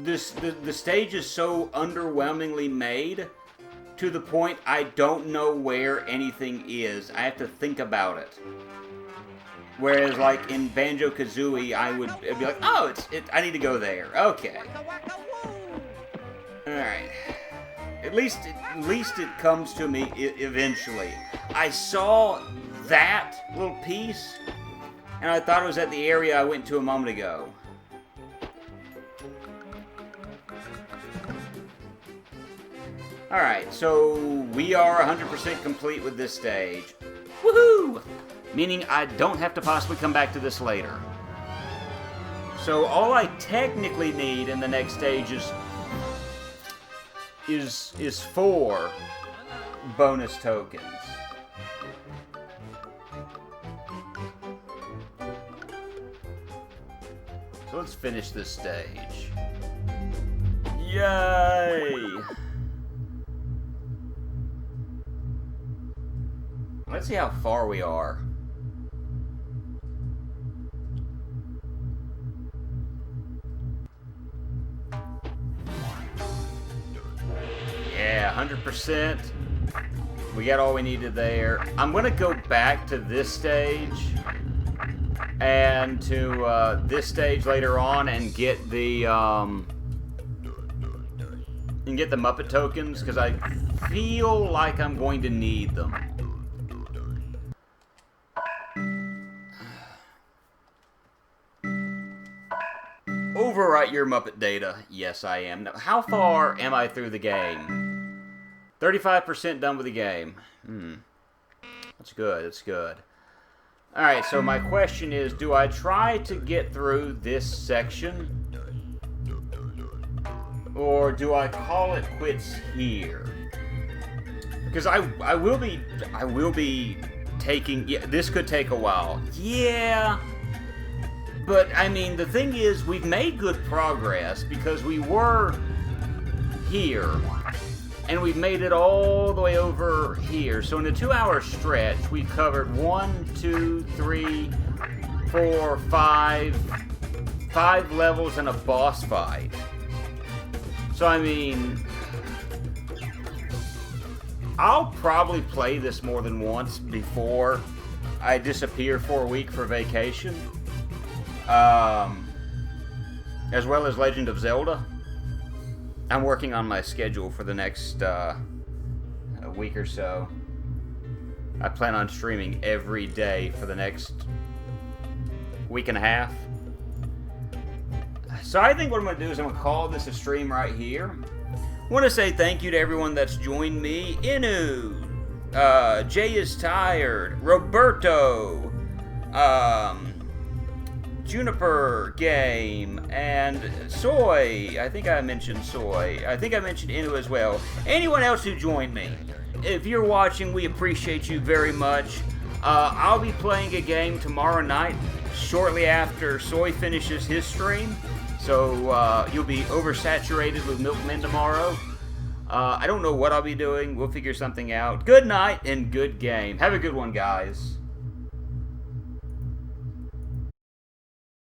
The stage is so underwhelmingly made to the point I don't know where anything is. I have to think about it. Whereas, like, in Banjo-Kazooie, it'd be like, oh, I need to go there. Okay. Alright. At least it comes to me eventually. I saw that little piece, and I thought it was at the area I went to a moment ago. Alright, so we are 100% complete with this stage. Woohoo! Meaning I don't have to possibly come back to this later. So all I technically need in the next stage is 4 bonus tokens. So let's finish this stage. Yay! Let's see how far we are. Yeah, 100%. We got all we needed there. I'm gonna go back to this stage and to this stage later on and get the Muppet tokens because I feel like I'm going to need them. Overwrite your Muppet data. Yes, I am. Now, how far am I through the game? 35% done with the game. That's good. That's good. Alright, so my question is, do I try to get through this section? Or do I call it quits here? Because I will be taking... Yeah, this could take a while. Yeah. But, I mean, the thing is, we've made good progress because we were here. And we've made it all the way over here. So in a 2-hour stretch, we covered 1, 2, 3, 4, 5 levels and a boss fight. So, I mean... I'll probably play this more than once before I disappear for a week for vacation. As well as Legend of Zelda. I'm working on my schedule for the next week or so. I plan on streaming every day for the next week and a half. So I think what I'm going to do is I'm going to call this a stream right here. I want to say thank you to everyone that's joined me. Inu, Jay is Tired, Roberto, Juniper Game, and Soy. I think I mentioned Soy. I think I mentioned Inu as well. Anyone else who joined me, if you're watching, we appreciate you very much. I'll be playing a game tomorrow night, shortly after Soy finishes his stream. So you'll be oversaturated with Milkmen tomorrow. I don't know what I'll be doing. We'll figure something out. Good night and good game. Have a good one, guys.